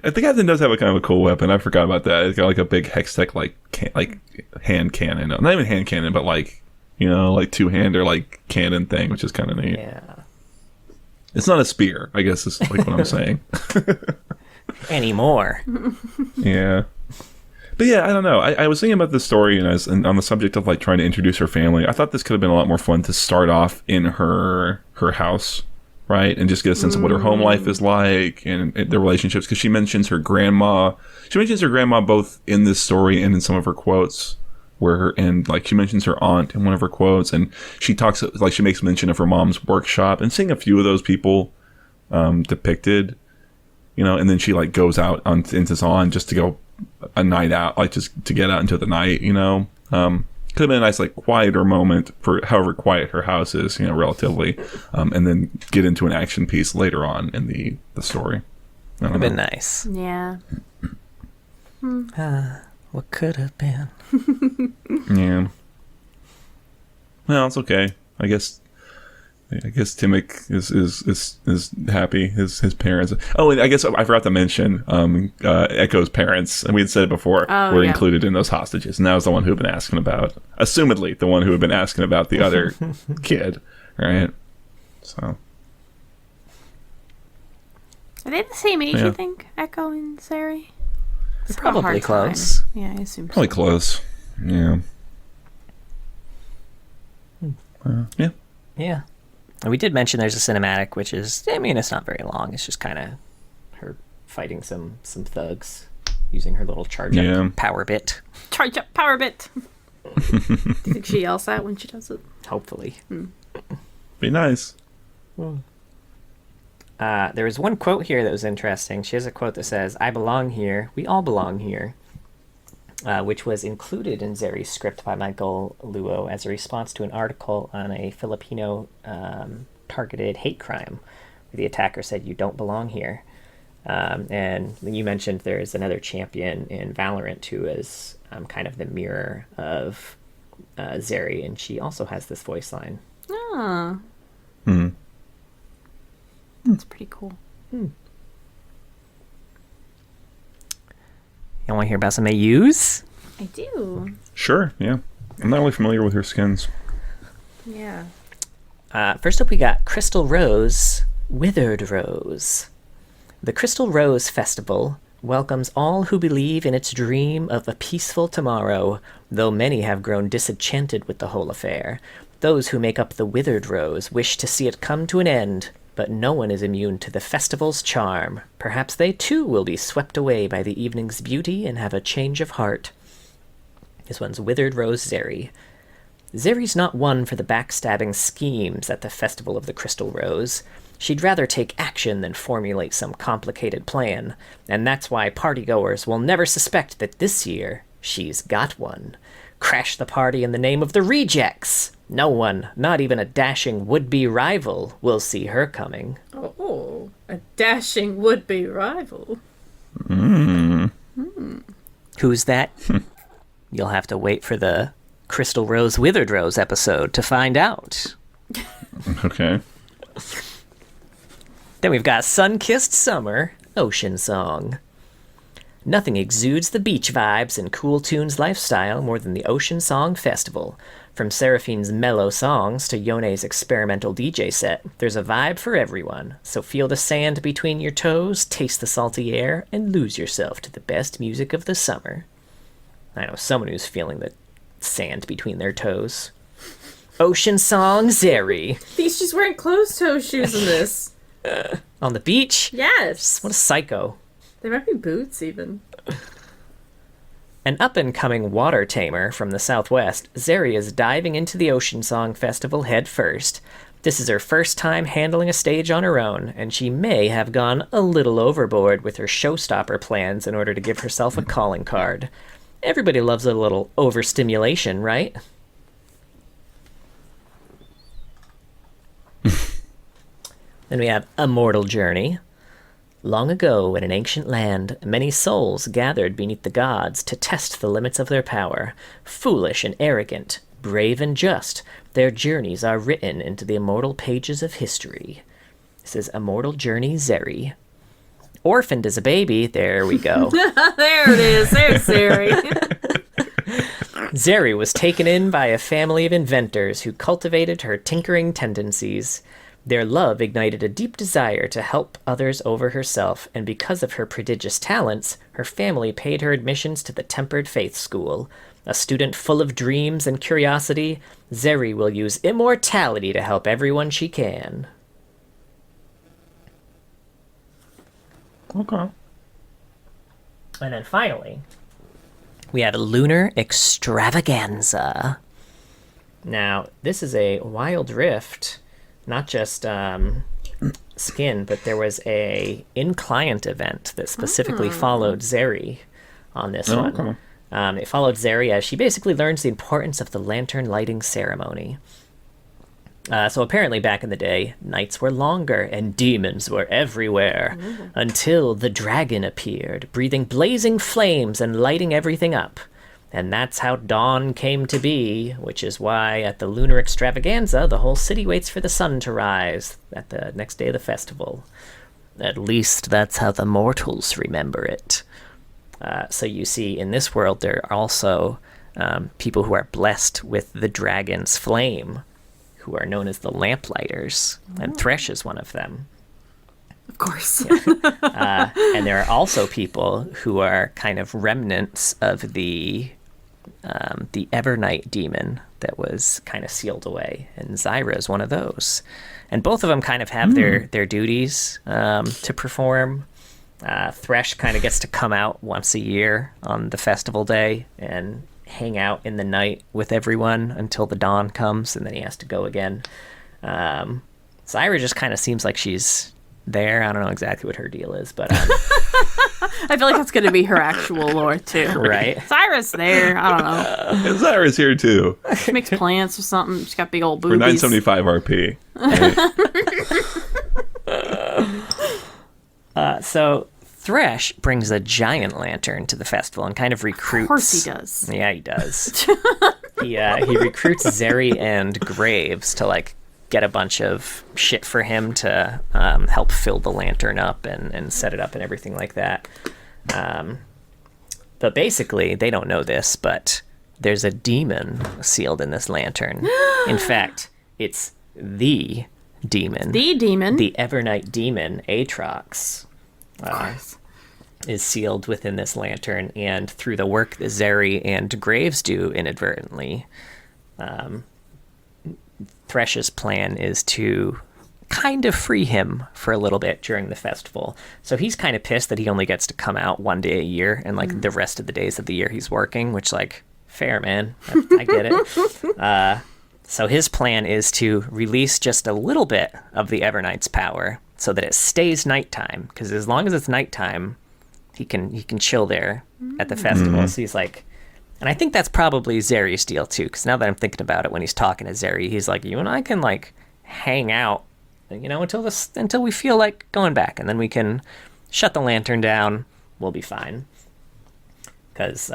I think Captain does have a kind of a cool weapon. I forgot about that. It's got like a big Hextech like hand cannon. Not even hand cannon, but like, you know, like two-hander like cannon thing, which is kind of neat. Yeah. It's not a spear, I guess is like what I'm saying. Anymore. Yeah. But yeah, I don't know. I was thinking about this story and on the subject of like trying to introduce her family. I thought this could have been a lot more fun to start off in her house, right? And just get a sense of what her home life is like and the relationships. Because she mentions her grandma. She mentions her grandma both in this story and in some of her quotes. She mentions her aunt in one of her quotes, and she talks like she makes mention of her mom's workshop and seeing a few of those people depicted, you know, and then she like goes out into Zaun just to go a night out, like just to get out into the night, you know. Could have been a nice like quieter moment for however quiet her house is, you know, relatively, and then get into an action piece later on in the story. Would have been nice. Yeah. What could have been? Yeah. Well, it's okay. I guess Timmick is happy. His parents. Oh, and I guess I forgot to mention Echo's parents, and we had said it before, were included in those hostages, and that was the one who had been asking about, assumedly the one who had been asking about the other kid, right? So. Are they the same age, you think, Echo and Zeri? It's probably close. Yeah, I assume Probably so. close. Yeah. Yeah. Yeah. And we did mention there's a cinematic, which is, I mean, it's not very long. It's just kind of her fighting some thugs using her little charge up power bit. Charge up power bit. Do you think she yells that when she does it? Hopefully. Be nice. There was one quote here that was interesting. She has a quote that says, "I belong here. We all belong here," which was included in Zeri's script by Michael Luo as a response to an article on a Filipino targeted hate crime where the attacker said, "You don't belong here." And you mentioned there's another champion in Valorant who is kind of the mirror of Zeri, and she also has this voice line. Oh. Hmm. That's pretty cool. You want to hear about some AUs? I do. Sure, yeah. I'm not really familiar with her skins. Yeah. First up, we got Crystal Rose, Withered Rose. The Crystal Rose Festival welcomes all who believe in its dream of a peaceful tomorrow, though many have grown disenchanted with the whole affair. Those who make up the Withered Rose wish to see it come to an end, but no one is immune to the festival's charm. Perhaps they too will be swept away by the evening's beauty and have a change of heart. This one's Withered Rose Zeri. Zeri's not one for the backstabbing schemes at the Festival of the Crystal Rose. She'd rather take action than formulate some complicated plan, and that's why partygoers will never suspect that this year she's got one. Crash the party in the name of the rejects! No one, not even a dashing would-be rival, will see her coming. Oh, a dashing would-be rival. Who's that? You'll have to wait for the Crystal Rose Withered Rose episode to find out. Okay. Then we've got Sun-Kissed Summer, Ocean Song. Nothing exudes the beach vibes and cool tunes lifestyle more than the Ocean Song Festival. From Seraphine's mellow songs to Yone's experimental DJ set, there's a vibe for everyone. So feel the sand between your toes, taste the salty air, and lose yourself to the best music of the summer. I know someone who's feeling the sand between their toes. Ocean Song Zeri. She's wearing closed-toe shoes in this. On the beach? Yes. What a psycho. They might be boots, even. An up-and-coming water tamer from the southwest, Zeri is diving into the Ocean Song Festival head first. This is her first time handling a stage on her own, and she may have gone a little overboard with her showstopper plans in order to give herself a calling card. Everybody loves a little overstimulation, right? Then we have Immortal Journey. Long ago, in an ancient land, many souls gathered beneath the gods to test the limits of their power. Foolish and arrogant, brave and just, their journeys are written into the immortal pages of history. This is Immortal Journey Zeri. Orphaned as a baby, there we go. There it is. There's Zeri. Zeri was taken in by a family of inventors who cultivated her tinkering tendencies. Their love ignited a deep desire to help others over herself, and because of her prodigious talents, her family paid her admissions to the Tempered Faith School. A student full of dreams and curiosity, Zeri will use immortality to help everyone she can. Okay. And then finally, we have Lunar Extravaganza. Now, this is a Wild Rift, not just skin, but there was a in-client event that specifically followed Zeri on this one. Okay. It followed Zeri as she basically learns the importance of the lantern lighting ceremony. So apparently back in the day, nights were longer and demons were everywhere, until the dragon appeared, breathing blazing flames and lighting everything up. And that's how dawn came to be, which is why at the Lunar Extravaganza, the whole city waits for the sun to rise at the next day of the festival. At least that's how the mortals remember it. So you see, in this world, there are also people who are blessed with the dragon's flame, who are known as the Lamplighters, and Thresh is one of them. Of course. And there are also people who are kind of remnants of the Evernight demon that was kind of sealed away, and Zyra is one of those. And both of them kind of have their duties to perform. Thresh kind of gets to come out once a year on the festival day and hang out in the night with everyone until the dawn comes, and then he has to go again. Zyra just kind of seems like she's there. I don't know exactly what her deal is, but I feel like that's going to be her actual lore, too. right. Cyrus there. I don't know. And Zyra's here too She makes plants or something. She's got big old for boobies. 975 RP. So Thresh brings a giant lantern to the festival and kind of recruits. Of course he does. Yeah, he does. he recruits Zeri and Graves to like get a bunch of shit for him to help fill the lantern up and set it up and everything like that. But basically, they don't know this, but there's a demon sealed in this lantern. In fact, it's the demon. The demon. The Evernight demon, Aatrox. Of course. Is sealed within this lantern, and through the work that Zeri and Graves do inadvertently, Thresh's plan is to kind of free him for a little bit during the festival. So he's kind of pissed that he only gets to come out one day a year, and like the rest of the days of the year he's working, which like, fair, man. I get it. So his plan is to release just a little bit of the Evernight's power so that it stays nighttime, because as long as it's nighttime, he can chill there at the festival. So he's like, and I think that's probably Zeri's deal too, because now that I'm thinking about it, when he's talking to Zeri, he's like, you and I can like hang out, you know, until we feel like going back, and then we can shut the lantern down. We'll be fine. Because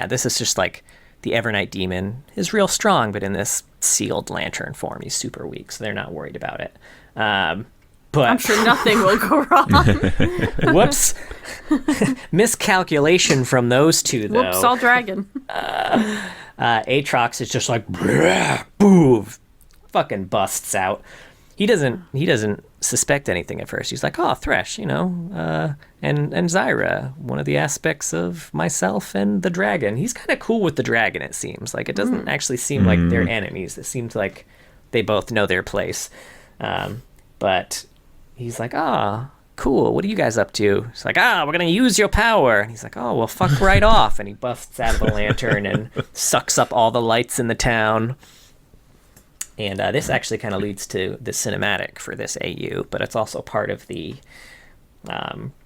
this is just like the Evernight demon is real strong, but in this sealed lantern form, he's super weak, so they're not worried about it. But I'm sure nothing will go wrong. whoops. Miscalculation from those two, though. Whoops, all dragon. Aatrox is just like, boom, fucking busts out. He doesn't suspect anything at first. He's like, oh, Thresh, you know, and Zyra, one of the aspects of myself and the dragon. He's kind of cool with the dragon, it seems. Like, it doesn't actually seem like they're enemies. It seems like they both know their place. But he's like, cool, what are you guys up to? He's like, we're going to use your power. And he's like, oh, well, fuck right off. And he busts out of the lantern and sucks up all the lights in the town. And this actually kind of leads to the cinematic for this AU, but it's also part of the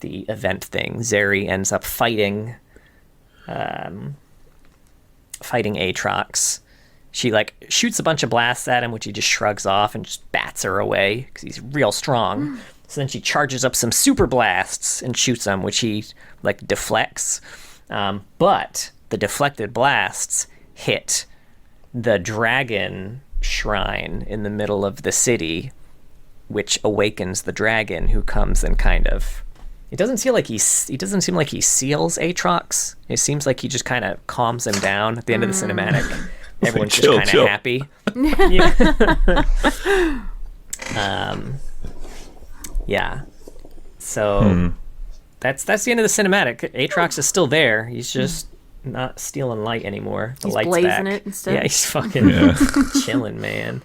event thing. Zeri ends up fighting Aatrox. She like shoots a bunch of blasts at him, which he just shrugs off and just bats her away because he's real strong. So then she charges up some super blasts and shoots them, which he like deflects. But the deflected blasts hit the dragon shrine in the middle of the city, which awakens the dragon, who comes and kind of. It doesn't seem like he seals Aatrox. It seems like he just kind of calms him down at the end of the cinematic. Everyone's Chill, just kind of happy. Yeah. So that's the end of the cinematic. Aatrox is still there. He's just not stealing light anymore. The He's light's blazing back. it instead. Yeah, he's fucking chilling, man.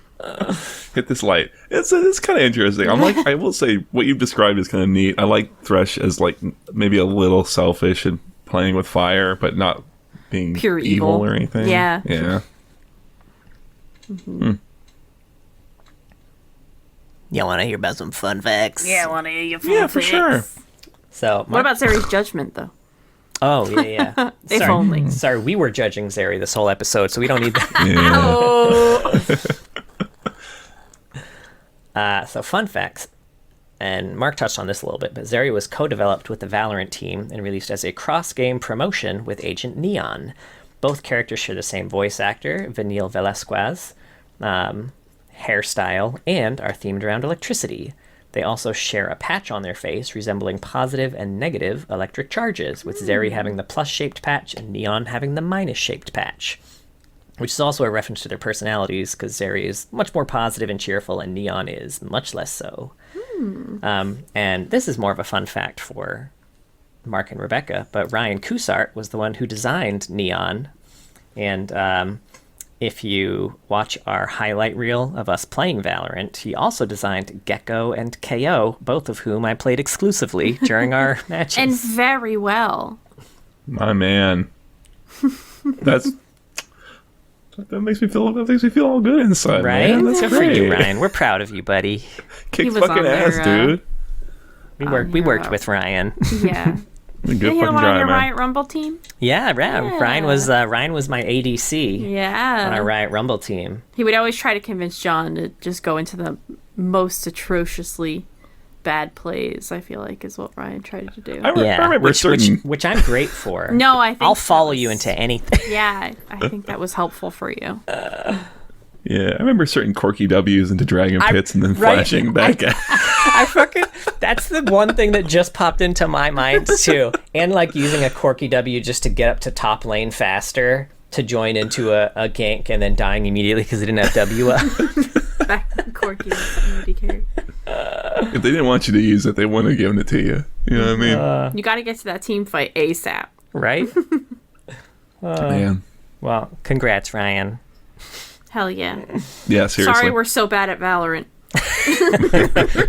Hit this light. It's kind of interesting. I'm like, I will say what you've described is kind of neat. I like Thresh as like maybe a little selfish and playing with fire, but not being Pure evil evil. or anything. Yeah. Yeah. You want to hear about some fun facts? Yeah, I want to hear your Yeah, for sure. So, What about Zeri's judgment, though? Oh, yeah. If only. Sorry, we were judging Zeri this whole episode, so we don't need that. Yeah. So fun facts, and Mark touched on this a little bit, but Zeri was co-developed with the Valorant team and released as a cross-game promotion with Agent Neon. Both characters share the same voice actor, Vanille Velasquez, hairstyle, and are themed around electricity. They also share a patch on their face resembling positive and negative electric charges, with Zeri having the plus-shaped patch and Neon having the minus-shaped patch. Which is also a reference to their personalities, because Zeri is much more positive and cheerful, and Neon is much less so. And this is more of a fun fact for Mark and Rebecca, but Ryan Cousart was the one who designed Neon. And if you watch our highlight reel of us playing Valorant, he also designed Gecko and KO, both of whom I played exclusively during our matches. And very well. My man. That makes me feel all good inside, right? man. That's Good for great. you, Ryan. We're proud of you, buddy. Kick was fucking on ass, there, dude. We worked with Ryan. Yeah. Good Did he fucking one on guy, your man. Riot Rumble team? Yeah, Ryan was my ADC on Yeah. our Riot Rumble team. He would always try to convince John to just go into the most atrociously bad plays, I feel like, is what Ryan tried to do. I remember certain. which I'm great for. No, I think I'll that follow was- you into anything. Yeah, I think that was helpful for you. Yeah, I remember certain quirky W's into dragon pits and then flashing back at. That's the one thing that just popped into my mind too. And like using a quirky W just to get up to top lane faster to join into a gank and then dying immediately because they didn't have W up. Back Corky community character. If they didn't want you to use it, they wouldn't have given it to you. You know what I mean? You got to get to that team fight ASAP. Right? Man. Well, congrats, Ryan. Hell yeah. Yeah, seriously. Sorry, we're so bad at Valorant.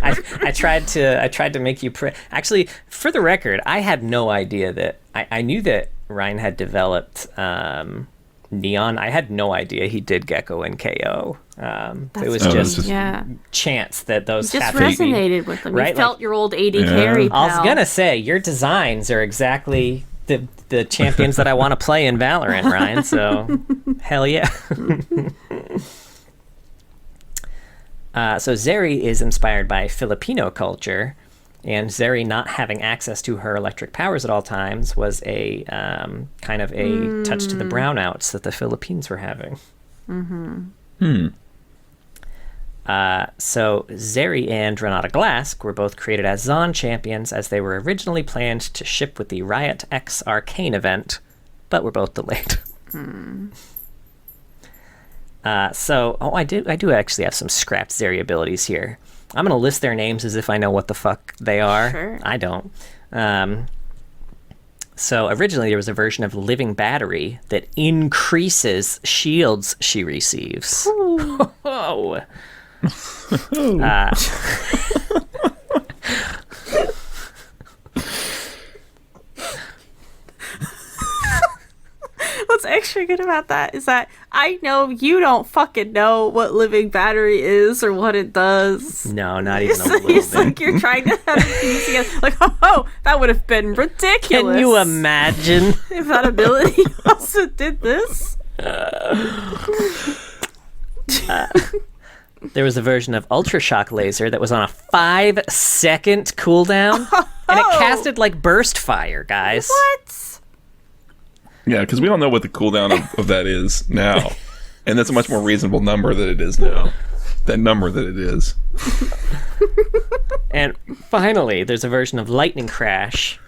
I tried to make you actually, for the record, I had no idea that I knew that Ryan had developed Neon. I had no idea he did Gecko and KO. It was just Yeah. chance that those Just happened to be- resonated with them. right? You felt Like- your old AD carry, pal. I was gonna say your designs are exactly the champions that I want to play in Valorant, Ryan. So hell yeah. So Zeri is inspired by Filipino culture, and Zeri not having access to her electric powers at all times was a kind of a touch to the brownouts that the Philippines were having. So Zeri and Renata Glask were both created as Zaun champions, as they were originally planned to ship with the Riot X Arcane event, but were both delayed. I do actually have some scrapped Zeri abilities here. I'm going to list their names as if I know what the fuck they are. Sure. I don't. So originally there was a version of Living Battery that increases shields she receives. Oh. Let's actually good about that is that I know you don't fucking know what living battery is or what it does. No, not even a little It's bit. like you're trying to have it piece together. Like, oh, that would have been ridiculous. Can you imagine? if that ability also did this? There was a version of Ultra Shock Laser that was on a 5-second cooldown, and it casted like burst fire, guys. What? Yeah, because we don't know what the cooldown of that is now. And that's a much more reasonable number than it is now. That number that it is. And finally, there's a version of Lightning Crash,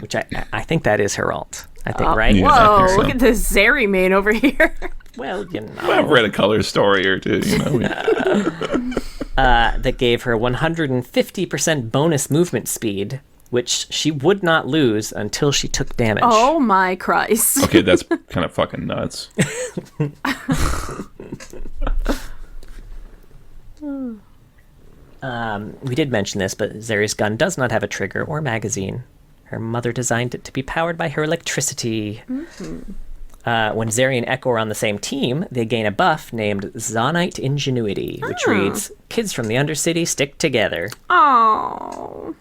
which I think that is her alt. I think, right? Yeah. I Whoa, think so. look at this Zeri main over here. Well, you know. I've read a color story or two, you know. That gave her 150% bonus movement speed, which she would not lose until she took damage. Oh my Christ. Okay, that's kind of fucking nuts. We did mention this, but Zeri's gun does not have a trigger or magazine. Her mother designed it to be powered by her electricity. When Zeri and Echo are on the same team, they gain a buff named Zaunite Ingenuity, which reads, "Kids from the Undercity stick together." Oh.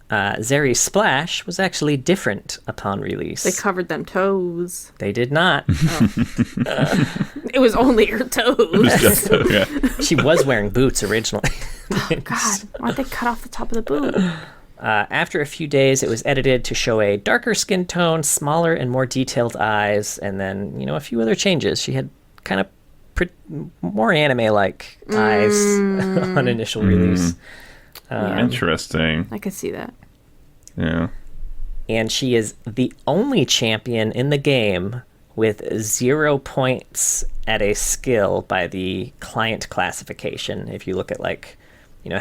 Zeri's splash was actually different upon release. They covered them toes. They did not. It was only her toes. Just, yeah. She was wearing boots originally. God, why'd they cut off the top of the boot? After a few days, it was edited to show a darker skin tone, smaller and more detailed eyes, and then, a few other changes. She had kind of more anime-like eyes on initial release. Interesting. I could see that. Yeah. And she is the only champion in the game with 0 points at a skill by the client classification. If you look at,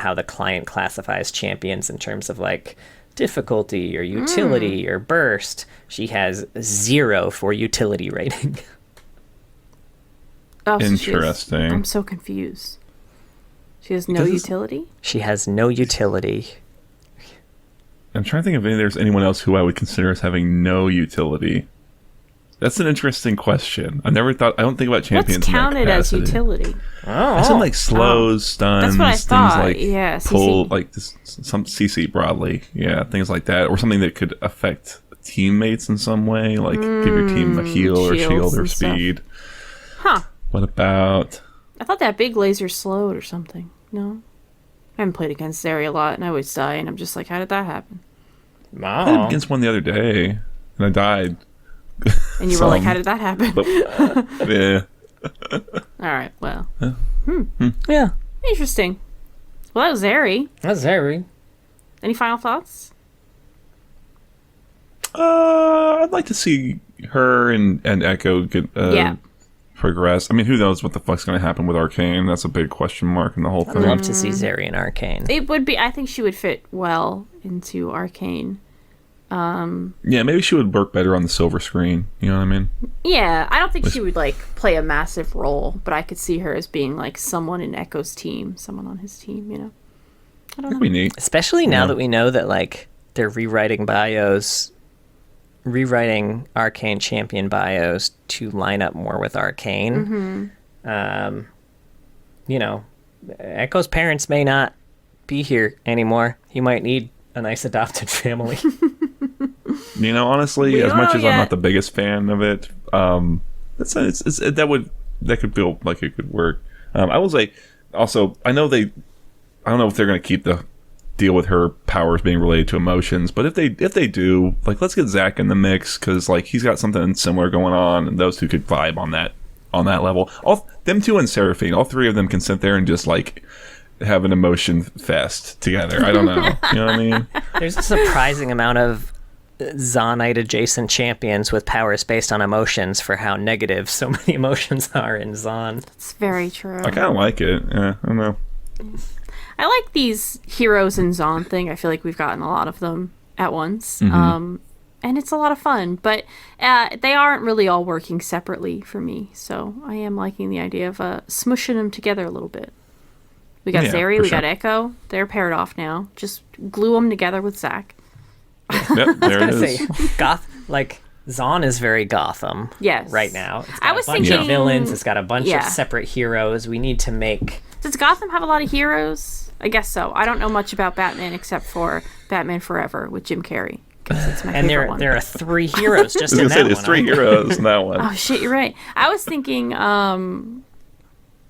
how the client classifies champions in terms of, difficulty or utility or burst, she has 0 for utility rating. Oh, so Interesting. I'm so confused. She has no utility? She has no utility. I'm trying to think if there's anyone else who I would consider as having no utility. That's an interesting question. I don't think about champions. What's counted as utility? I said slows, stuns, That's what I things thought. like Yeah, pull, CC. some CC broadly. Yeah, things like that. Or something that could affect teammates in some way, like give your team a heal or shields shield or and stuff. speed. Huh. What about... I thought that big laser slowed or something. No? I haven't played against Zeri a lot, and I always die, and I'm just like, how did that happen? I played against one the other day, and I died. And you were like, how did that happen? Yeah. All right, well. Yeah. Interesting. Well, that was Zeri. That's Zeri. Any final thoughts? I'd like to see her and Echo get progress. I mean, who knows what the fuck's going to happen with Arcane? That's a big question mark in the whole I'd thing. love to see Zeri in Arcane. It would be, I think she would fit well into Arcane. Yeah, maybe she would work better on the silver screen. You know what I mean? Yeah, I don't think she would, play a massive role, but I could see her as being, someone in Echo's team, someone on his team, I don't know. That'd be neat. Especially now that we know that, they're rewriting Arcane champion bios to line up more with Arcane. Echo's parents may not be here anymore. He might need a nice adopted family. Honestly, We as don't much know as I'm yet. not the biggest fan of it, that could feel like it could work. I will say, also, I don't know if they're going to keep the deal with her powers being related to emotions, but if they do, let's get Zach in the mix, because he's got something similar going on, and those two could vibe on that level. Them two and Seraphine, all three of them can sit there and just have an emotion fest together. I don't know. You know what I mean? There's a surprising amount of Zaunite adjacent champions with powers based on emotions for how negative so many emotions are in Zaun. It's very true. I kind of like it. Yeah, I don't know. I like these heroes in Zaun thing. I feel like we've gotten a lot of them at once. And it's a lot of fun, but they aren't really all working separately for me. So I am liking the idea of smushing them together a little bit. We got Zeri, we got Echo. They're paired off now. Just glue them together with Zach. Yep, there it is. Goth like Zaun is very Gotham. Yes. Right now. It's got I was a bunch thinking- of villains. It's got a bunch Yeah. of separate heroes. We need to make. Does Gotham have a lot of heroes? I guess so. I don't know much about Batman except for Batman Forever with Jim Carrey. 'Cause it's my And favorite one. there are 3 heroes just I was in gonna that say there's one. 3 heroes in that one. Oh shit, you're right. I was thinking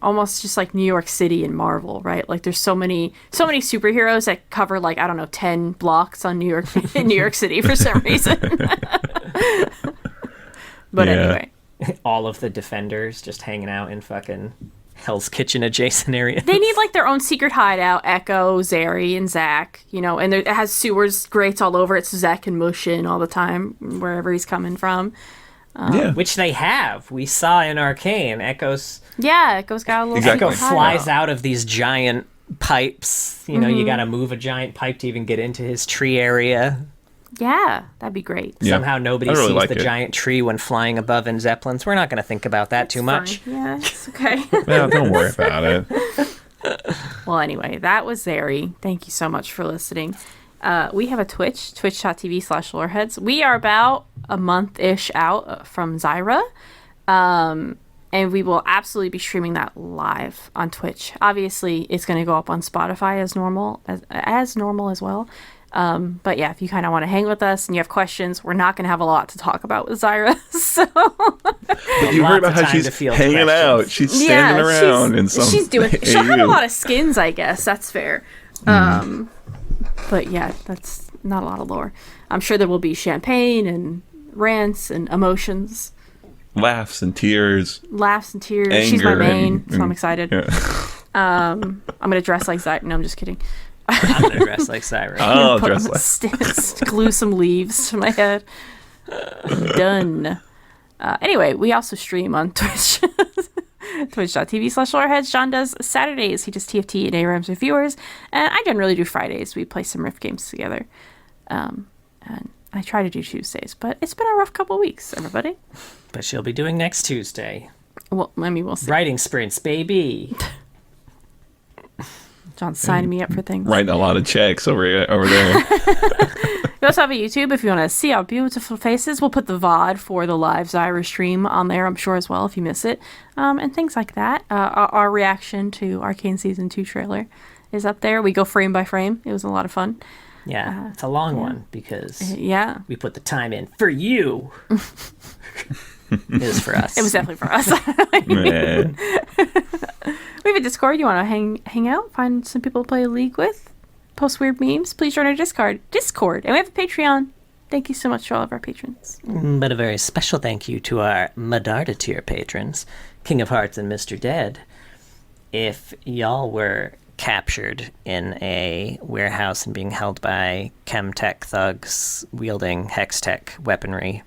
almost just like New York City and Marvel, right? Like there's so many superheroes that cover like, I don't know, 10 blocks on New York in New York City for some reason. But Yeah. anyway. All of the Defenders just hanging out in fucking Hell's Kitchen adjacent areas. They need like their own secret hideout. Echo, Zeri, and Zach, and it has sewers grates all over it, so Zach can mush in all the time wherever he's coming from. Yeah. Which they have. We saw in Arcane. Echo's Yeah, Echo's got a little Exactly. Echo secret flies hideout. out of these giant pipes. You know, you got to move a giant pipe to even get into his tree area. Yeah, that'd be great. Yeah. Somehow nobody I really sees like the it. giant tree when flying above in Zeppelins. We're not going to think about that too much. Fine. Yeah, it's okay. Well, don't worry about it. Well, anyway, that was Zeri. Thank you so much for listening. We have a Twitch, twitch.tv/loreheads. We are about a month-ish out from Zyra. And we will absolutely be streaming that live on Twitch. Obviously, it's going to go up on Spotify as normal as well. But yeah, if you kind of want to hang with us and you have questions, we're not going to have a lot to talk about with Zyra. So But you heard Lots about of how time she's to field hanging questions. out. She's standing around in some. she'll have a AU. lot of skins, I guess. That's fair. But yeah, that's not a lot of lore. I'm sure there will be champagne and rants and emotions, laughs and tears. laughs and tears. She's my Anger main, and- so I'm excited. Yeah. I'm gonna dress like Zyra. No, I'm just kidding. I'm going to dress like Cyrus. I'll Put- dress like. glue some leaves to my head. Done. Anyway, we also stream on Twitch. Twitch.tv/loreheads. John does Saturdays. He does TFT and ARAMs with viewers. And I generally do Fridays. We play some Rift games together. And I try to do Tuesdays. But it's been a rough couple weeks, everybody. But she'll be doing next Tuesday. Well, I mean, we'll see. Writing sprints, baby. John's signing me up for things. Writing a lot of checks over there. We also have a YouTube if you want to see our beautiful faces. We'll put the VOD for the live Zyra stream on there, I'm sure, as well, if you miss it. And things like that. Our reaction to Arcane Season 2 trailer is up there. We go frame by frame. It was a lot of fun. Yeah, it's a long one because Yeah. we put the time in for you. It was for us. It was definitely for us. Man. We have a Discord. You want to hang out, find some people to play a league with, post weird memes, please join our Discord. And we have a Patreon. Thank you so much to all of our patrons. But a very special thank you to our Medarda tier patrons, King of Hearts and Mr. Dead. If y'all were captured in a warehouse and being held by chemtech thugs wielding hextech weaponry,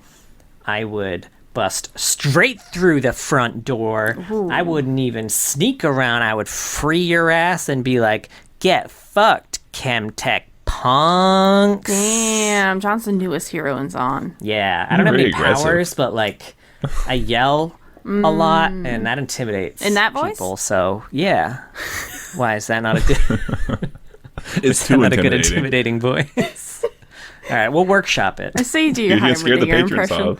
I would bust straight through the front door. Ooh. I wouldn't even sneak around. I would free your ass and be like, get fucked, chemtech punks. Damn, John's the newest hero in Zaun. Yeah, I don't have any Very aggressive. powers, but like I yell a lot, and that intimidates In that voice? people. So yeah, why is that not a good? It's too not a good intimidating. intimidating voice? All right, we'll workshop it. I say you do your You're gonna scare the Heimerdinger patrons impression. off.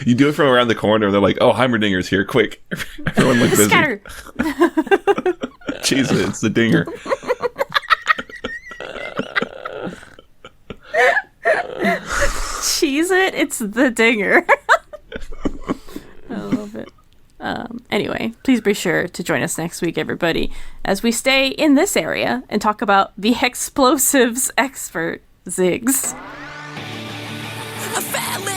You do it from around the corner. They're like, "Oh, Heimerdinger's here! Quick!" Everyone looks busy. Scatter. Jesus, it's the dinger. Cheese it. It's the dinger. I love it. Anyway, please be sure to join us next week, everybody, as we stay in this area and talk about the explosives expert, Ziggs. A family